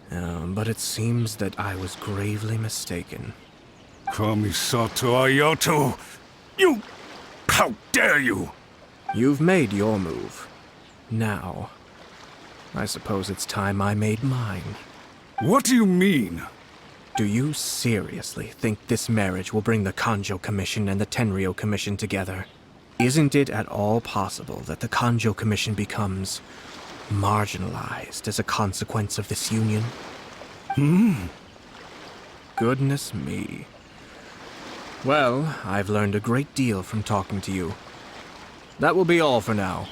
But it seems that I was gravely mistaken. Kamisato Ayato! You! How dare you! You've made your move. Now, I suppose it's time I made mine. What do you mean? Do you seriously think this marriage will bring the Kanjo Commission and the Tenryo Commission together? Isn't it at all possible that the Kanjo Commission becomes marginalized as a consequence of this union? Goodness me. Well, I've learned a great deal from talking to you. That will be all for now.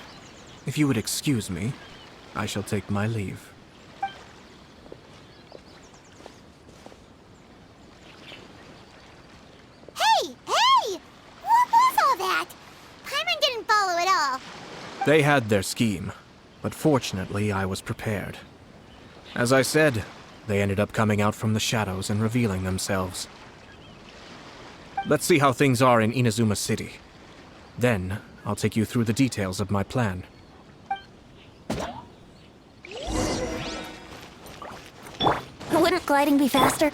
If you would excuse me, I shall take my leave. They had their scheme, but fortunately I was prepared. As I said, they ended up coming out from the shadows and revealing themselves. Let's see how things are in Inazuma City. Then, I'll take you through the details of my plan. Wouldn't gliding be faster?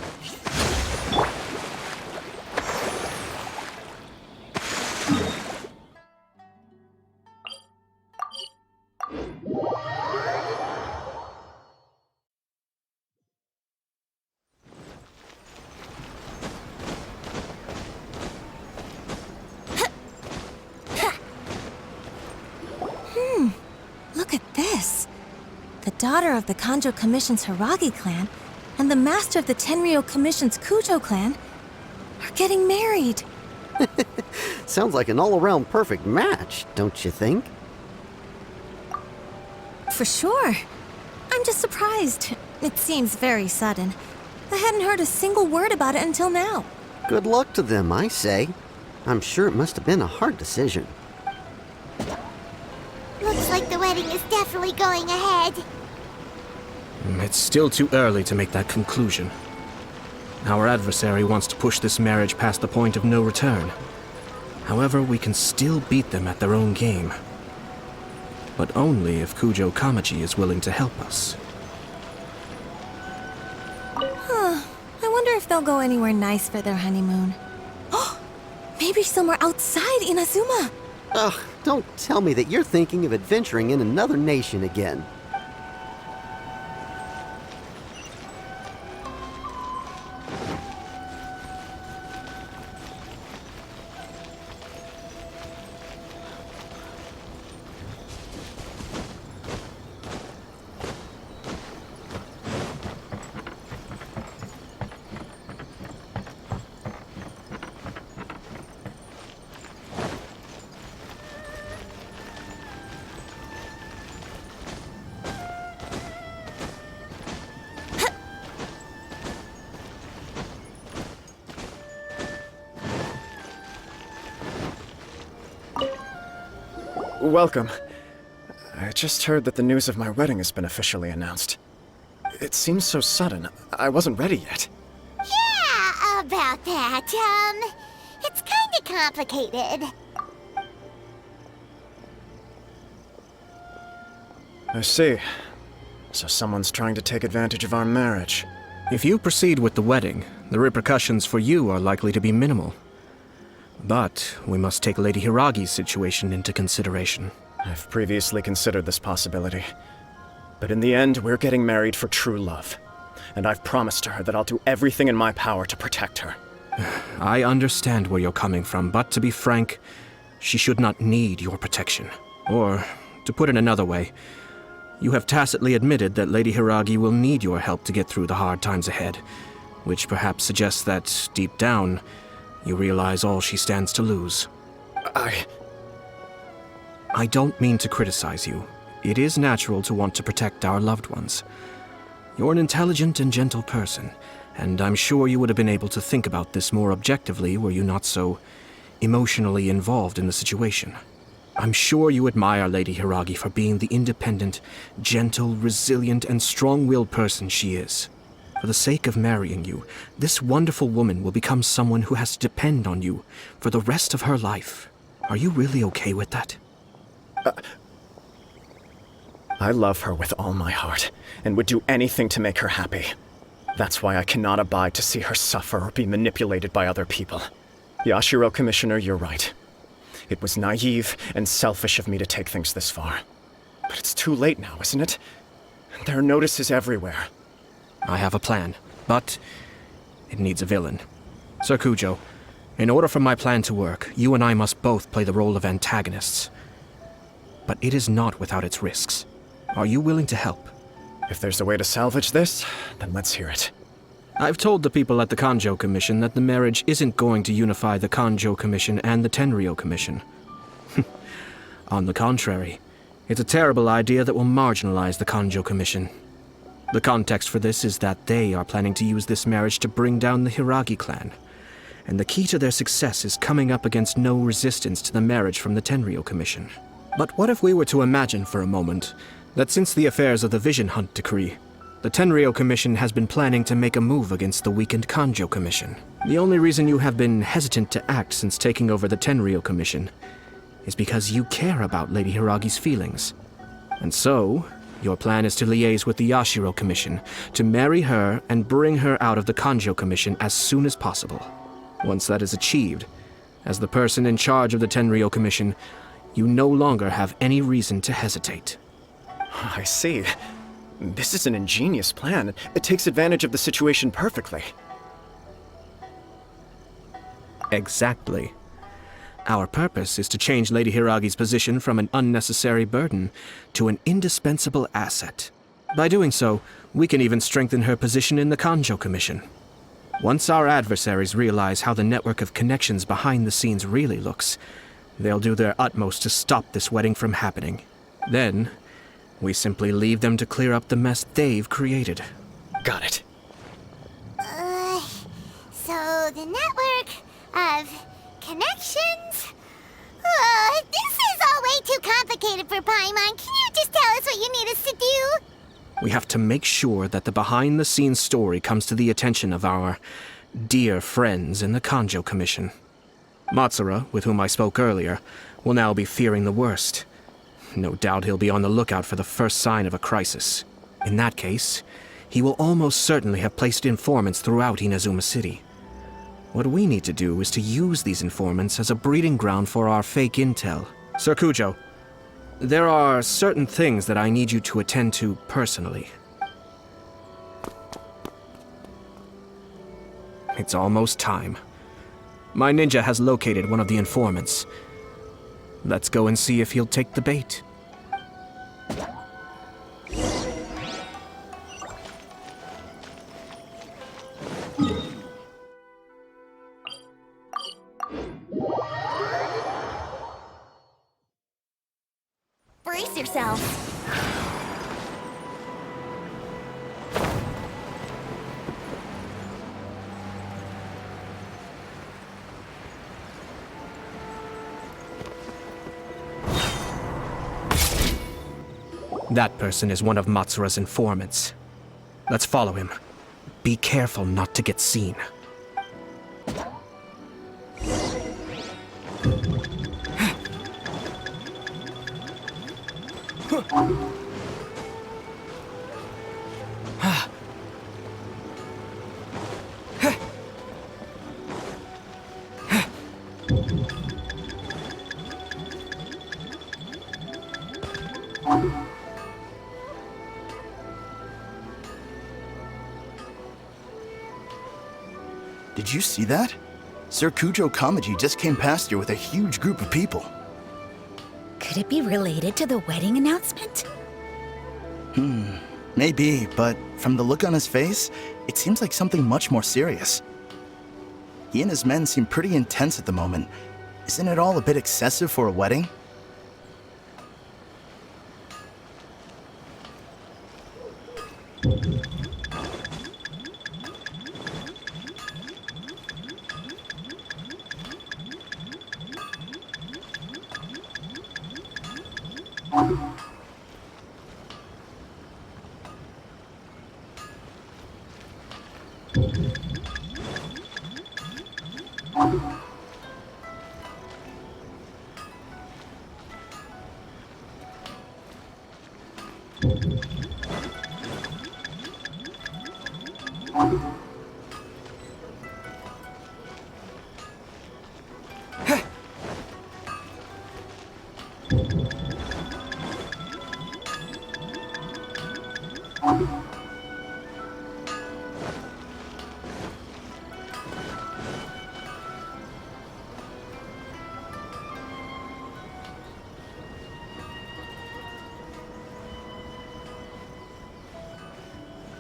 Look at this. The daughter of the Kanjo Commission's Hiragi clan and the master of the Tenryou Commission's Kujo clan are getting married. Sounds like an all-around perfect match, don't you think? For sure. I'm just surprised. It seems very sudden. I hadn't heard a single word about it until now. Good luck to them, I say. I'm sure it must have been a hard decision. Looks like the wedding is definitely going ahead. It's still too early to make that conclusion. Our adversary wants to push this marriage past the point of no return. However, we can still beat them at their own game. But only if Kujo Kamaji is willing to help us. I wonder if they'll go anywhere nice for their honeymoon. Oh, maybe somewhere outside Inazuma. Ugh, don't tell me that you're thinking of adventuring in another nation again. Welcome. I just heard that the news of my wedding has been officially announced. It seems so sudden. I wasn't ready yet. Yeah, about that. It's kinda complicated. I see. So someone's trying to take advantage of our marriage. If you proceed with the wedding, the repercussions for you are likely to be minimal. But we must take Lady Hiragi's situation into consideration. I've previously considered this possibility. But in the end, we're getting married for true love. And I've promised her that I'll do everything in my power to protect her. I understand where you're coming from, but to be frank, she should not need your protection. Or, to put it another way, you have tacitly admitted that Lady Hiragi will need your help to get through the hard times ahead, which perhaps suggests that, deep down, you realize all she stands to lose. I don't mean to criticize you. It is natural to want to protect our loved ones. You're an intelligent and gentle person, and I'm sure you would have been able to think about this more objectively were you not so emotionally involved in the situation. I'm sure you admire Lady Hiragi for being the independent, gentle, resilient, and strong-willed person she is. For the sake of marrying you, this wonderful woman will become someone who has to depend on you for the rest of her life. Are you really okay with that? I love her with all my heart, and would do anything to make her happy. That's why I cannot abide to see her suffer or be manipulated by other people. Yashiro, Commissioner, you're right. It was naive and selfish of me to take things this far. But it's too late now, isn't it? There are notices everywhere. I have a plan, but it needs a villain. Sir Kujo, in order for my plan to work, you and I must both play the role of antagonists. But it is not without its risks. Are you willing to help? If there's a way to salvage this, then let's hear it. I've told the people at the Kanjo Commission that the marriage isn't going to unify the Kanjo Commission and the Tenryou Commission. On the contrary, it's a terrible idea that will marginalize the Kanjo Commission. The context for this is that they are planning to use this marriage to bring down the Hiragi clan. And the key to their success is coming up against no resistance to the marriage from the Tenryou Commission. But what if we were to imagine for a moment that since the affairs of the Vision Hunt decree, the Tenryou Commission has been planning to make a move against the weakened Kanjo Commission? The only reason you have been hesitant to act since taking over the Tenryou Commission is because you care about Lady Hiragi's feelings. And so, your plan is to liaise with the Yashiro Commission to marry her and bring her out of the Kanjo Commission as soon as possible. Once that is achieved, as the person in charge of the Tenryou Commission, you no longer have any reason to hesitate. I see. This is an ingenious plan. It takes advantage of the situation perfectly. Exactly. Our purpose is to change Lady Hiragi's position from an unnecessary burden to an indispensable asset. By doing so, we can even strengthen her position in the Kanjo Commission. Once our adversaries realize how the network of connections behind the scenes really looks, they'll do their utmost to stop this wedding from happening. Then, we simply leave them to clear up the mess they've created. Got it. So the network of connections? This is all way too complicated for Paimon. Can you just tell us what you need us to do? We have to make sure that the behind-the-scenes story comes to the attention of our dear friends in the Kanjo Commission. Matsura, with whom I spoke earlier, will now be fearing the worst. No doubt he'll be on the lookout for the first sign of a crisis. In that case, he will almost certainly have placed informants throughout Inazuma City. What we need to do is to use these informants as a breeding ground for our fake intel. Sir Kujo, there are certain things that I need you to attend to personally. It's almost time. My ninja has located one of the informants. Let's go and see if he'll take the bait. Brace yourself. That person is one of Matsura's informants. Let's follow him. Be careful not to get seen. Did you see that? Sir Kujo Kamaji just came past here with a huge group of people. Could it be related to the wedding announcement? Maybe, but from the look on his face, it seems like something much more serious. He and his men seem pretty intense at the moment. Isn't it all a bit excessive for a wedding?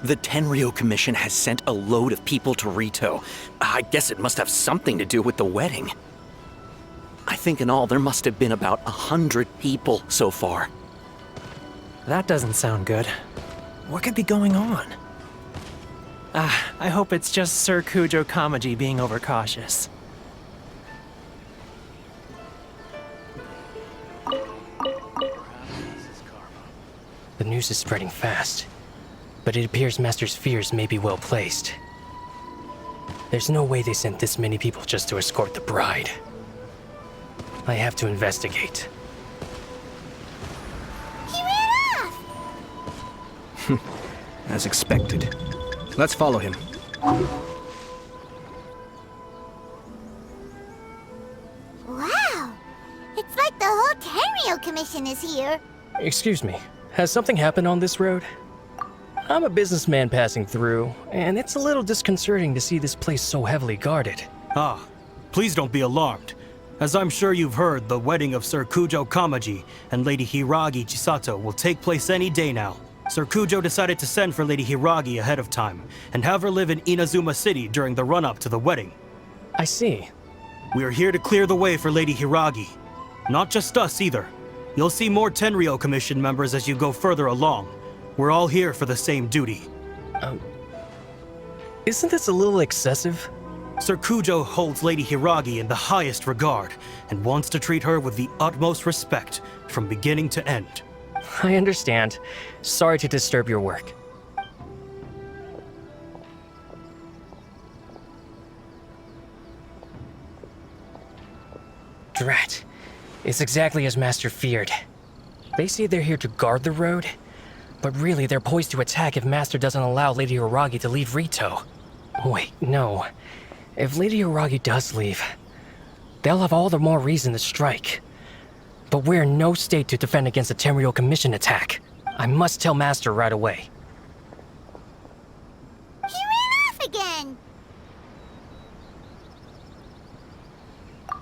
The Tenryou Commission has sent a load of people to Rito. I guess it must have something to do with the wedding. I think in all there must have been about 100 people so far. That doesn't sound good. What could be going on? I hope it's just Sir Kujo Kamaji being overcautious. The news is spreading fast, but it appears Master's fears may be well placed. There's no way they sent this many people just to escort the bride. I have to investigate. He ran off! As expected. Let's follow him. Wow! It's like the whole Tenryou Commission is here. Excuse me, has something happened on this road? I'm a businessman passing through, and it's a little disconcerting to see this place so heavily guarded. Ah, please don't be alarmed. As I'm sure you've heard, the wedding of Sir Kujo Kamaji and Lady Hiragi Chisato will take place any day now. Sir Kujo decided to send for Lady Hiragi ahead of time, and have her live in Inazuma City during the run-up to the wedding. I see. We are here to clear the way for Lady Hiragi. Not just us either. You'll see more Tenryou Commission members as you go further along. We're all here for the same duty. Isn't this a little excessive? Sir Kujo holds Lady Hiragi in the highest regard, and wants to treat her with the utmost respect, from beginning to end. I understand. Sorry to disturb your work. Drat. It's exactly as Master feared. They say they're here to guard the road, but really they're poised to attack if Master doesn't allow Lady Hiragi to leave Rito. Wait, no. If Lady Hiragi does leave, they'll have all the more reason to strike. But we're in no state to defend against a Tenryou Commission attack. I must tell Master right away. He ran off again!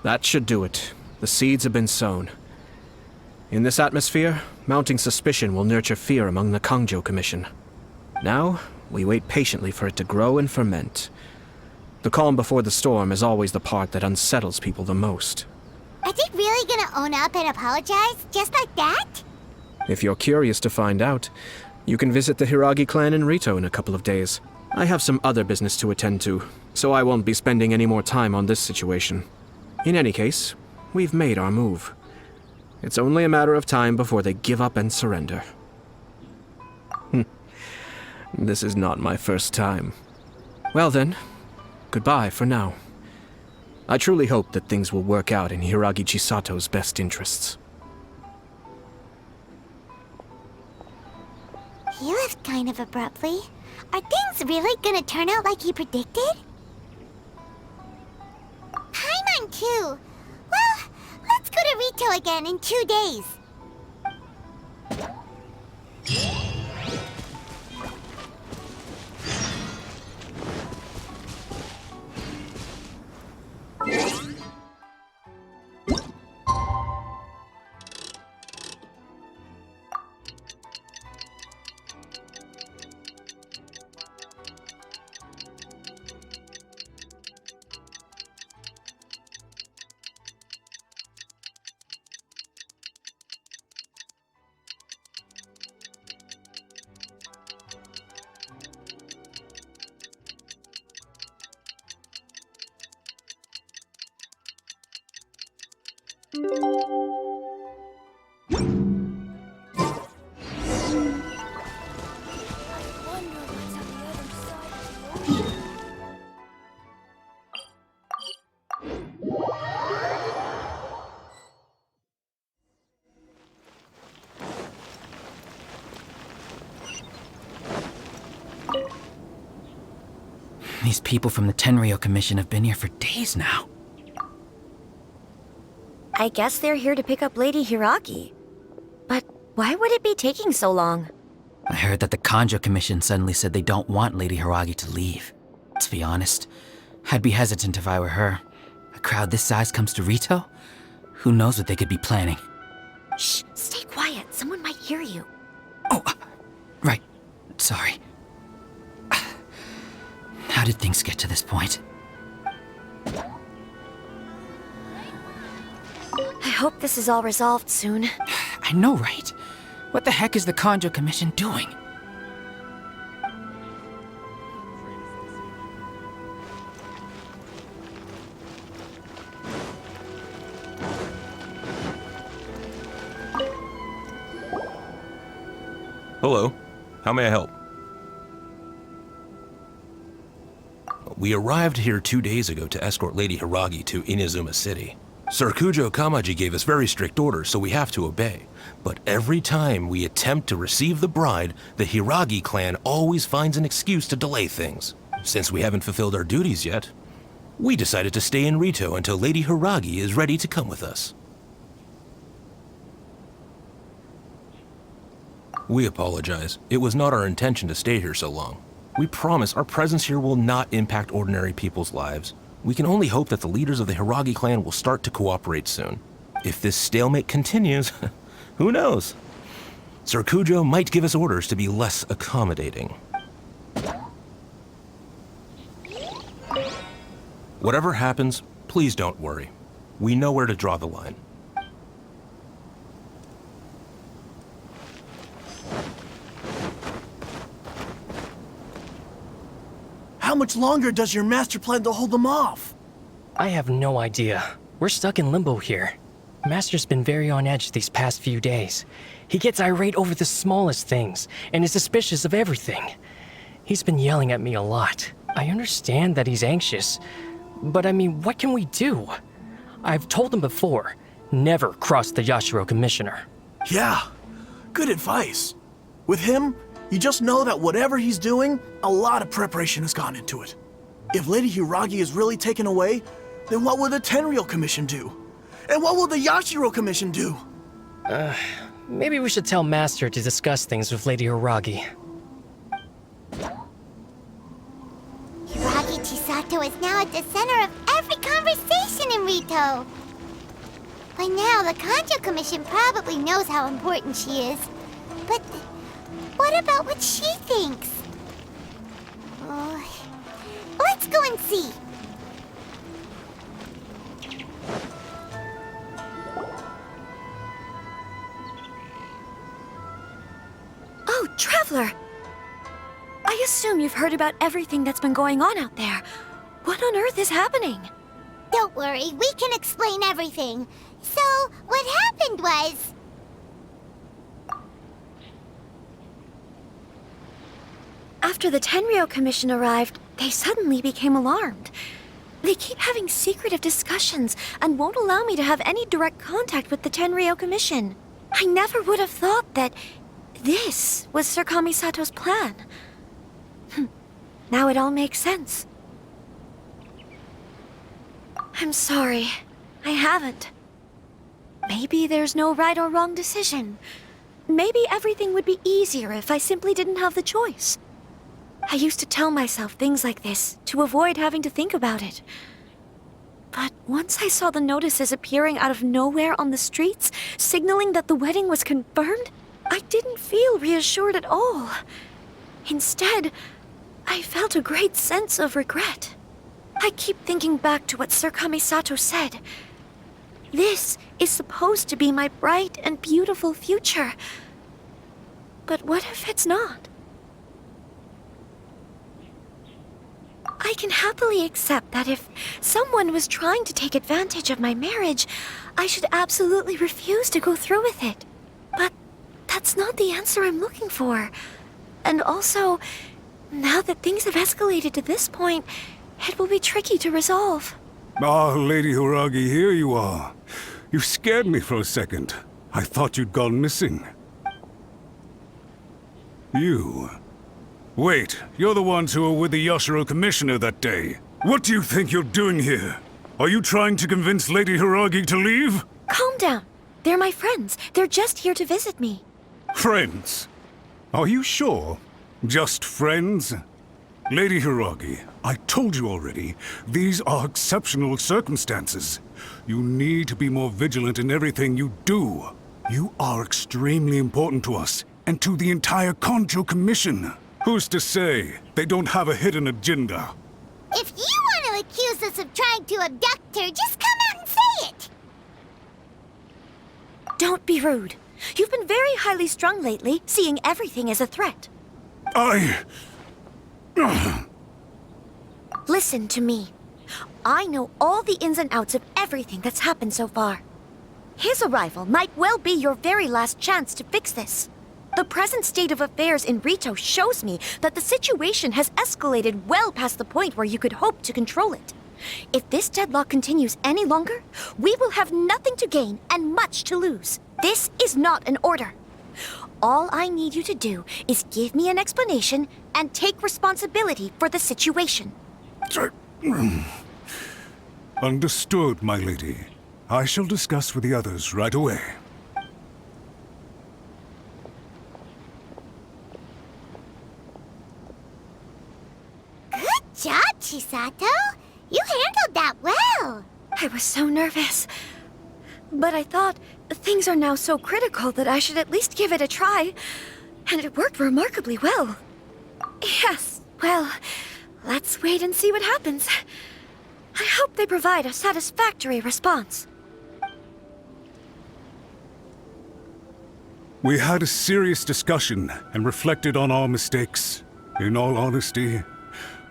That should do it. The seeds have been sown. In this atmosphere, mounting suspicion will nurture fear among the Kangjo Commission. Now, we wait patiently for it to grow and ferment. The calm before the storm is always the part that unsettles people the most. Are they really gonna own up and apologize, just like that? If you're curious to find out, you can visit the Hiragi clan in Rito in a couple of days. I have some other business to attend to, so I won't be spending any more time on this situation. In any case, we've made our move. It's only a matter of time before they give up and surrender. This is not my first time. Well then, goodbye for now. I truly hope that things will work out in Hiragi Chisato's best interests. He left kind of abruptly. Are things really gonna turn out like he predicted? Paimon too. Well, let's go to Rito again in 2 days. These people from the Tenryou Commission have been here for days now. I guess they're here to pick up Lady Hiragi. But why would it be taking so long? I heard that the Kanjo Commission suddenly said they don't want Lady Hiragi to leave. To be honest, I'd be hesitant if I were her. A crowd this size comes to Rito? Who knows what they could be planning? Shh, stay quiet. Someone might hear you. Right. Sorry. How did things get to this point? I hope this is all resolved soon. I know, right? What the heck is the Kanjo Commission doing? Hello. How may I help? We arrived here 2 days ago to escort Lady Hiragi to Inazuma City. Sir Kujo Kamaji gave us very strict orders, so we have to obey. But every time we attempt to receive the bride, the Hiragi clan always finds an excuse to delay things. Since we haven't fulfilled our duties yet, we decided to stay in Rito until Lady Hiragi is ready to come with us. We apologize. It was not our intention to stay here so long. We promise our presence here will not impact ordinary people's lives. We can only hope that the leaders of the Hiragi clan will start to cooperate soon. If this stalemate continues, who knows? Sir Kujo might give us orders to be less accommodating. Whatever happens, please don't worry. We know where to draw the line. How much longer does your master plan to hold them off? I have no idea. We're stuck in limbo here. Master's been very on edge these past few days. He gets irate over the smallest things and is suspicious of everything. He's been yelling at me a lot. I understand that he's anxious, but I mean, what can we do? I've told him before, never cross the Yashiro Commissioner. Yeah, good advice. With him, you just know that whatever he's doing, a lot of preparation has gone into it. If Lady Hiragi is really taken away, then what will the Tenryou Commission do? And what will the Yashiro Commission do? Maybe we should tell Master to discuss things with Lady Hiragi. Hiragi Chisato is now at the center of every conversation in Rito. By now, the Kanjo Commission probably knows how important she is. But what about what she thinks? Let's go and see. Oh, Traveler! I assume you've heard about everything that's been going on out there. What on earth is happening? Don't worry, we can explain everything. So, what happened was... After the Tenryou Commission arrived, they suddenly became alarmed. They keep having secretive discussions and won't allow me to have any direct contact with the Tenryou Commission. I never would have thought that this was Sir Kamisato's plan. Now it all makes sense. I'm sorry. I haven't. Maybe there's no right or wrong decision. Maybe everything would be easier if I simply didn't have the choice. I used to tell myself things like this to avoid having to think about it. But once I saw the notices appearing out of nowhere on the streets, signaling that the wedding was confirmed, I didn't feel reassured at all. Instead, I felt a great sense of regret. I keep thinking back to what Sir Kamisato said. This is supposed to be my bright and beautiful future. But what if it's not? I can happily accept that if someone was trying to take advantage of my marriage, I should absolutely refuse to go through with it. But that's not the answer I'm looking for. And also, now that things have escalated to this point, it will be tricky to resolve. Ah, Lady Hiragi, here you are. You scared me for a second. I thought you'd gone missing. You... Wait, you're the ones who were with the Yashiro Commissioner that day. What do you think you're doing here? Are you trying to convince Lady Hiragi to leave? Calm down. They're my friends. They're just here to visit me. Friends? Are you sure? Just friends? Lady Hiragi, I told you already, these are exceptional circumstances. You need to be more vigilant in everything you do. You are extremely important to us, and to the entire Kanjo Commission. Who's to say they don't have a hidden agenda? If you want to accuse us of trying to abduct her, just come out and say it! Don't be rude. You've been very highly strung lately, seeing everything as a threat. Listen to me. I know all the ins and outs of everything that's happened so far. His arrival might well be your very last chance to fix this. The present state of affairs in Rito shows me that the situation has escalated well past the point where you could hope to control it. If this deadlock continues any longer, we will have nothing to gain and much to lose. This is not an order. All I need you to do is give me an explanation and take responsibility for the situation. Understood, my lady. I shall discuss with the others right away. Good job, Chisato. You handled that well. I was so nervous. But I thought things are now so critical that I should at least give it a try. And it worked remarkably well. Yes, well, let's wait and see what happens. I hope they provide a satisfactory response. We had a serious discussion and reflected on our mistakes. In all honesty,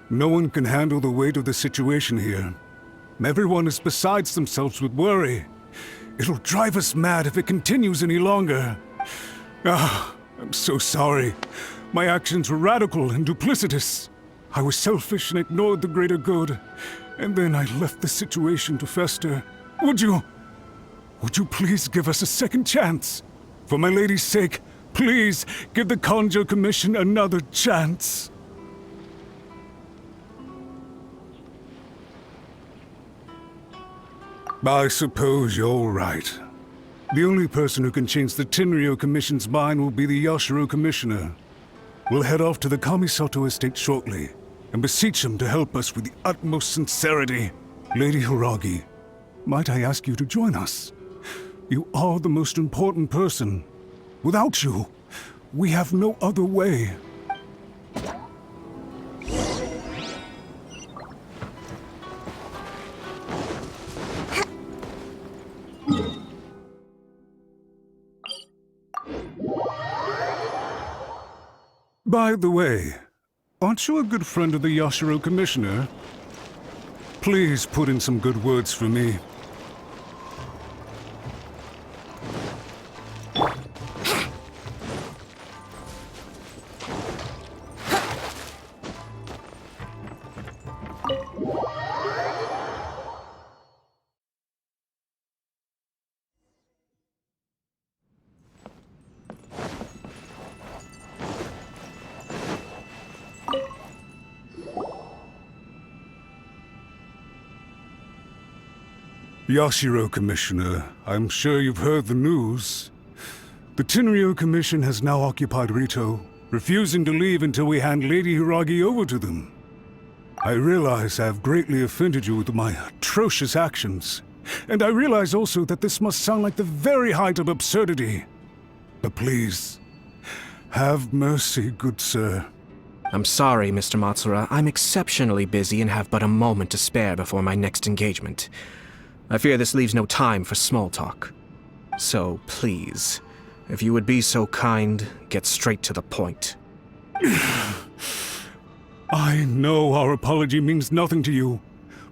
no one can handle the weight of the situation here. Everyone is beside themselves with worry. It'll drive us mad if it continues any longer. I'm so sorry. My actions were radical and duplicitous. I was selfish and ignored the greater good. And then I left the situation to fester. Would you please give us a second chance? For my lady's sake, please give the Kanjo Commission another chance. I suppose you're right. The only person who can change the Tenryou Commission's mind will be the Yashiro Commissioner. We'll head off to the Kamisato estate shortly and beseech him to help us with the utmost sincerity. Lady Hiragi, might I ask you to join us? You are the most important person. Without you, we have no other way. By the way, aren't you a good friend of the Yashiro Commissioner? Please put in some good words for me. Yashiro Commissioner, I'm sure you've heard the news. The Tenryou Commission has now occupied Rito, refusing to leave until we hand Lady Hiragi over to them. I realize I have greatly offended you with my atrocious actions, and I realize also that this must sound like the very height of absurdity. But please, have mercy, good sir. I'm sorry, Mr. Matsura. I'm exceptionally busy and have but a moment to spare before my next engagement. I fear this leaves no time for small talk. So, please, if you would be so kind, get straight to the point. I know our apology means nothing to you,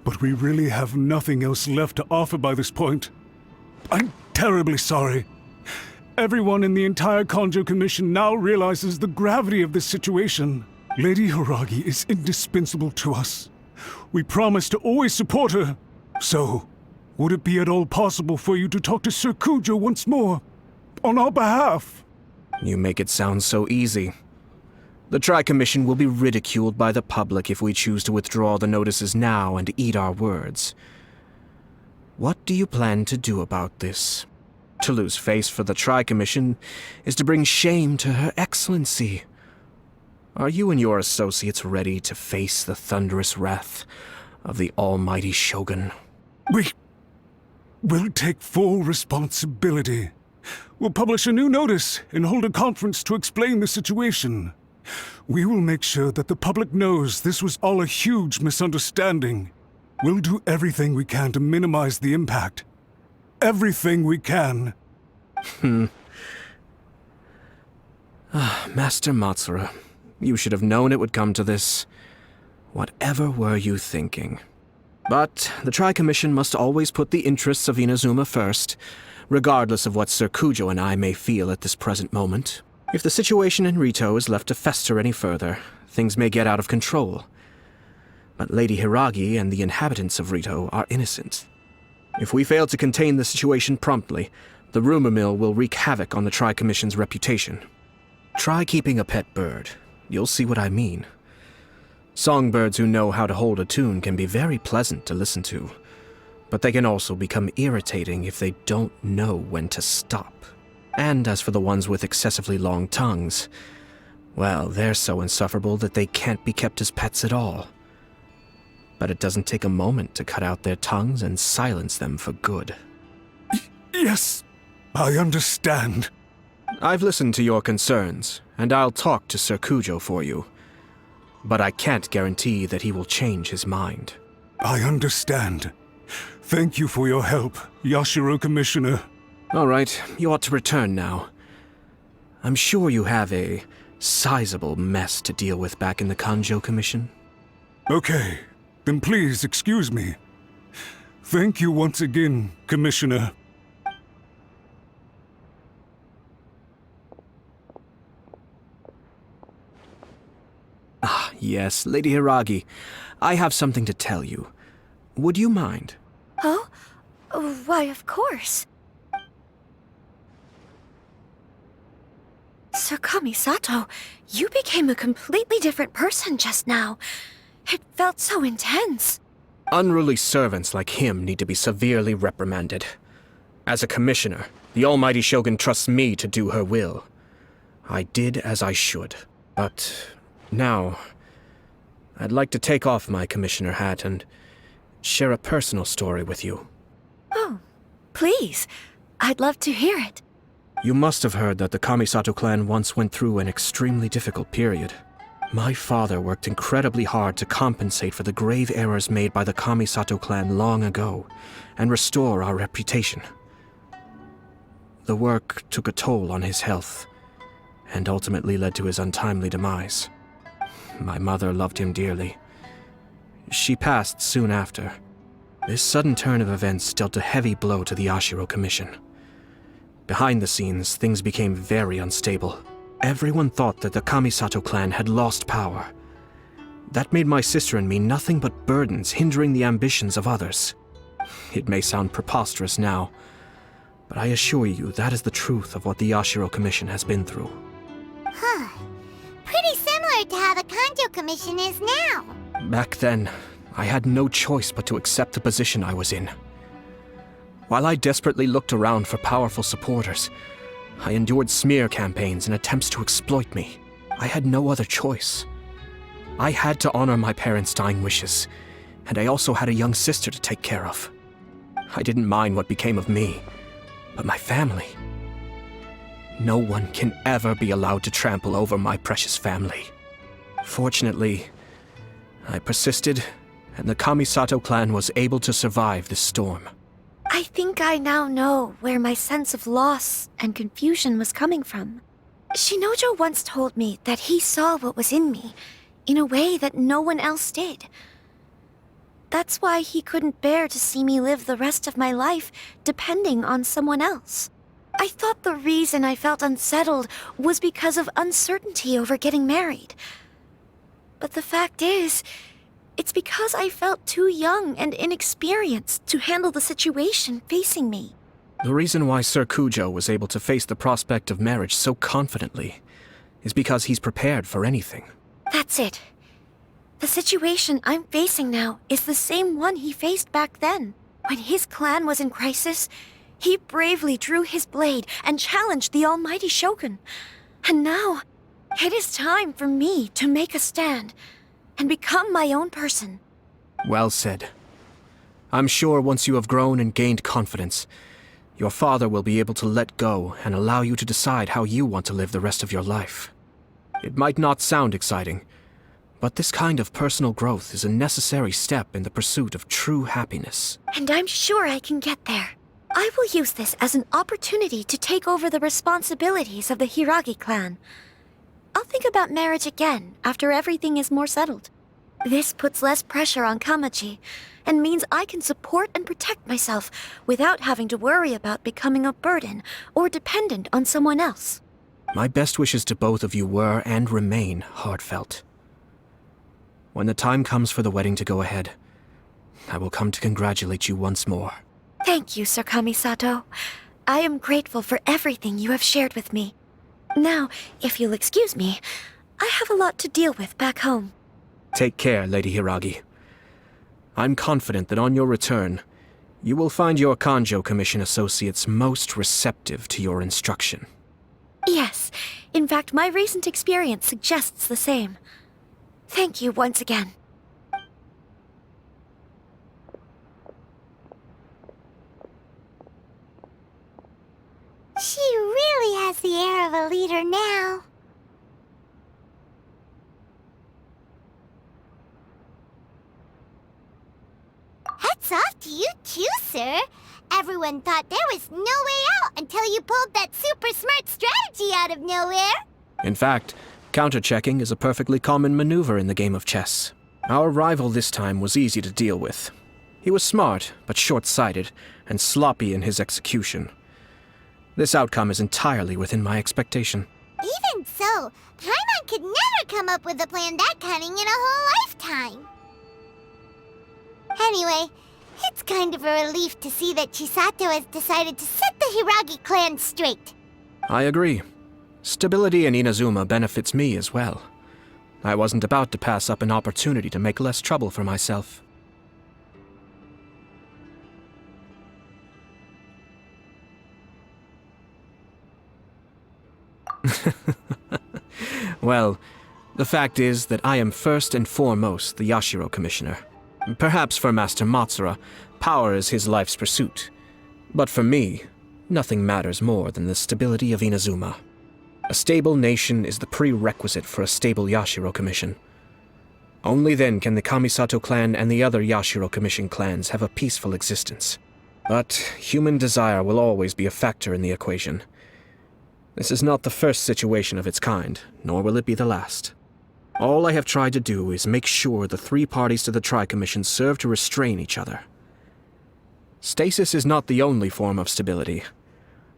but we really have nothing else left to offer by this point. I'm terribly sorry. Everyone in the entire Kanjo Commission now realizes the gravity of this situation. Lady Hiragi is indispensable to us. We promise to always support her. So, would it be at all possible for you to talk to Sir Kujo once more? On our behalf? You make it sound so easy. The Tri-Commission will be ridiculed by the public if we choose to withdraw the notices now and eat our words. What do you plan to do about this? To lose face for the Tri-Commission is to bring shame to Her Excellency. Are you and your associates ready to face the thunderous wrath of the almighty Shogun? We'll take full responsibility. We'll publish a new notice and hold a conference to explain the situation. We will make sure that the public knows this was all a huge misunderstanding. We'll do everything we can to minimize the impact. Everything we can. Master Matsura, you should have known it would come to this. Whatever were you thinking? But the Tri-Commission must always put the interests of Inazuma first, regardless of what Sir Kujo and I may feel at this present moment. If the situation in Rito is left to fester any further, things may get out of control. But Lady Hiragi and the inhabitants of Rito are innocent. If we fail to contain the situation promptly, the rumor mill will wreak havoc on the Tri-Commission's reputation. Try keeping a pet bird. You'll see what I mean. Songbirds who know how to hold a tune can be very pleasant to listen to, but they can also become irritating if they don't know when to stop. And as for the ones with excessively long tongues, well, they're so insufferable that they can't be kept as pets at all. But it doesn't take a moment to cut out their tongues and silence them for good. Yes, I understand. I've listened to your concerns, and I'll talk to Sir Kujo for you. But I can't guarantee that he will change his mind. I understand. Thank you for your help, Yashiro Commissioner. All right, you ought to return now. I'm sure you have a sizable mess to deal with back in the Kanjo Commission. Okay, then please excuse me. Thank you once again, Commissioner. Ah, yes, Lady Hiragi. I have something to tell you. Would you mind? Oh? Why, of course. Sir Kamisato, you became a completely different person just now. It felt so intense. Unruly servants like him need to be severely reprimanded. As a commissioner, the almighty Shogun trusts me to do her will. I did as I should, but now I'd like to take off my commissioner hat and share a personal story with you. Oh, please. I'd love to hear it. You must have heard that the Kamisato clan once went through an extremely difficult period. My father worked incredibly hard to compensate for the grave errors made by the Kamisato clan long ago and restore our reputation. The work took a toll on his health and ultimately led to his untimely demise. My mother loved him dearly. She passed soon after. This sudden turn of events dealt a heavy blow to the Ashiro Commission. Behind the scenes, things became very unstable. Everyone thought that the Kamisato clan had lost power. That made my sister and me nothing but burdens hindering the ambitions of others. It may sound preposterous now, but I assure you that is the truth of what the Ashiro Commission has been through. Huh. Pretty similar to how the Kanjo Commission is now. Back then, I had no choice but to accept the position I was in. While I desperately looked around for powerful supporters, I endured smear campaigns and attempts to exploit me. I had no other choice. I had to honor my parents' dying wishes, and I also had a young sister to take care of. I didn't mind what became of me, but my family. No one can ever be allowed to trample over my precious family. Fortunately, I persisted, and the Kamisato clan was able to survive this storm. I think I now know where my sense of loss and confusion was coming from. Shinojo once told me that he saw what was in me in a way that no one else did. That's why he couldn't bear to see me live the rest of my life depending on someone else. I thought the reason I felt unsettled was because of uncertainty over getting married. But the fact is, it's because I felt too young and inexperienced to handle the situation facing me. The reason why Sir Kujo was able to face the prospect of marriage so confidently is because he's prepared for anything. That's it. The situation I'm facing now is the same one he faced back then. When his clan was in crisis, he bravely drew his blade and challenged the almighty Shogun. And now, it is time for me to make a stand and become my own person. Well said. I'm sure once you have grown and gained confidence, your father will be able to let go and allow you to decide how you want to live the rest of your life. It might not sound exciting, but this kind of personal growth is a necessary step in the pursuit of true happiness. And I'm sure I can get there. I will use this as an opportunity to take over the responsibilities of the Hiragi clan. I'll think about marriage again after everything is more settled. This puts less pressure on Kamaji, and means I can support and protect myself without having to worry about becoming a burden or dependent on someone else. My best wishes to both of you were and remain heartfelt. When the time comes for the wedding to go ahead, I will come to congratulate you once more. Thank you, Sir Kamisato. I am grateful for everything you have shared with me. Now, if you'll excuse me, I have a lot to deal with back home. Take care, Lady Hiragi. I'm confident that on your return, you will find your Kanjo Commission associates most receptive to your instruction. Yes, in fact, my recent experience suggests the same. Thank you once again. She really has the air of a leader now. Hats off to you too, sir. Everyone thought there was no way out until you pulled that super smart strategy out of nowhere. In fact, counter-checking is a perfectly common maneuver in the game of chess. Our rival this time was easy to deal with. He was smart, but short-sighted, and sloppy in his execution. This outcome is entirely within my expectation. Even so, Paimon could never come up with a plan that cunning in a whole lifetime. Anyway, it's kind of a relief to see that Chisato has decided to set the Hiragi clan straight. I agree. Stability in Inazuma benefits me as well. I wasn't about to pass up an opportunity to make less trouble for myself. Well, the fact is that I am first and foremost the Yashiro Commissioner. Perhaps for Master Matsura, power is his life's pursuit. But for me, nothing matters more than the stability of Inazuma. A stable nation is the prerequisite for a stable Yashiro Commission. Only then can the Kamisato clan and the other Yashiro Commission clans have a peaceful existence. But human desire will always be a factor in the equation. This is not the first situation of its kind, nor will it be the last. All I have tried to do is make sure the three parties to the Tri-Commission serve to restrain each other. Stasis is not the only form of stability.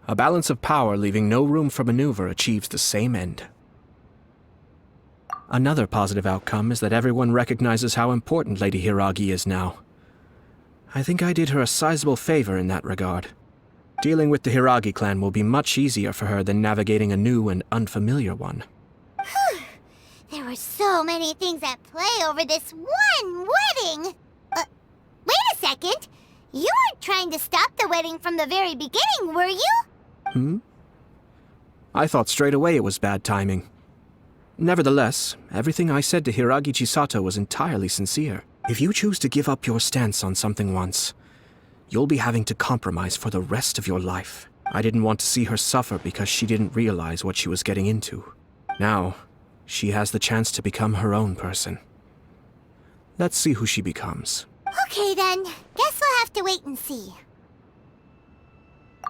A balance of power leaving no room for maneuver achieves the same end. Another positive outcome is that everyone recognizes how important Lady Hiragi is now. I think I did her a sizable favor in that regard. Dealing with the Hiragi clan will be much easier for her than navigating a new and unfamiliar one. There were so many things at play over this one wedding! Wait a second! You weren't trying to stop the wedding from the very beginning, were you? I thought straight away it was bad timing. Nevertheless, everything I said to Hiragi Chisato was entirely sincere. If you choose to give up your stance on something once, you'll be having to compromise for the rest of your life. I didn't want to see her suffer because she didn't realize what she was getting into. Now, she has the chance to become her own person. Let's see who she becomes. Okay then, guess we'll have to wait and see.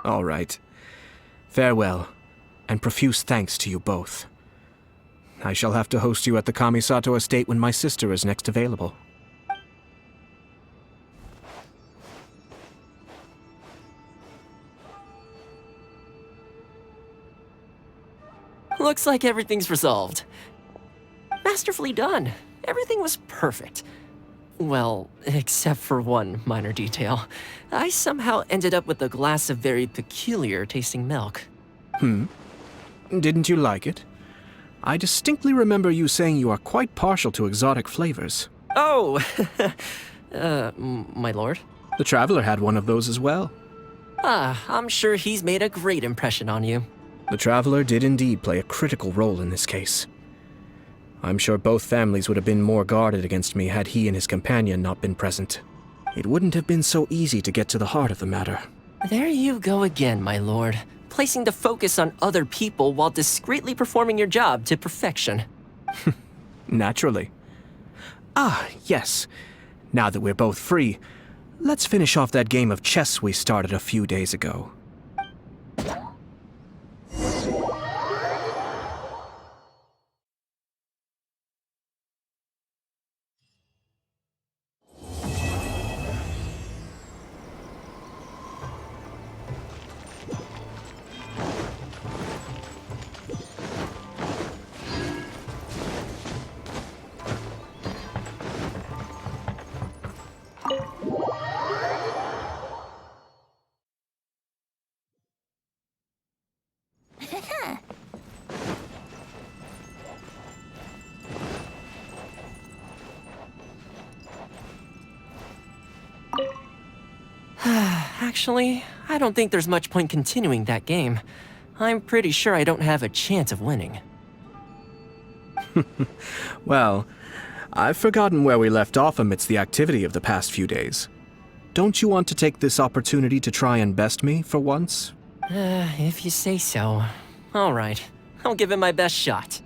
All right. Farewell, and profuse thanks to you both. I shall have to host you at the Kamisato estate when my sister is next available. Looks like everything's resolved. Masterfully done. Everything was perfect. Well, except for one minor detail. I somehow ended up with a glass of very peculiar tasting milk. Didn't you like it? I distinctly remember you saying you are quite partial to exotic flavors. Oh! My lord? The Traveler had one of those as well. I'm sure he's made a great impression on you. The Traveler did indeed play a critical role in this case. I'm sure both families would have been more guarded against me had he and his companion not been present. It wouldn't have been so easy to get to the heart of the matter. There you go again, my lord. Placing the focus on other people while discreetly performing your job to perfection. Naturally. Yes. Now that we're both free, let's finish off that game of chess we started a few days ago. Actually, I don't think there's much point continuing that game. I'm pretty sure I don't have a chance of winning. Well, I've forgotten where we left off amidst the activity of the past few days. Don't you want to take this opportunity to try and best me for once? If you say so. All right, I'll give it my best shot.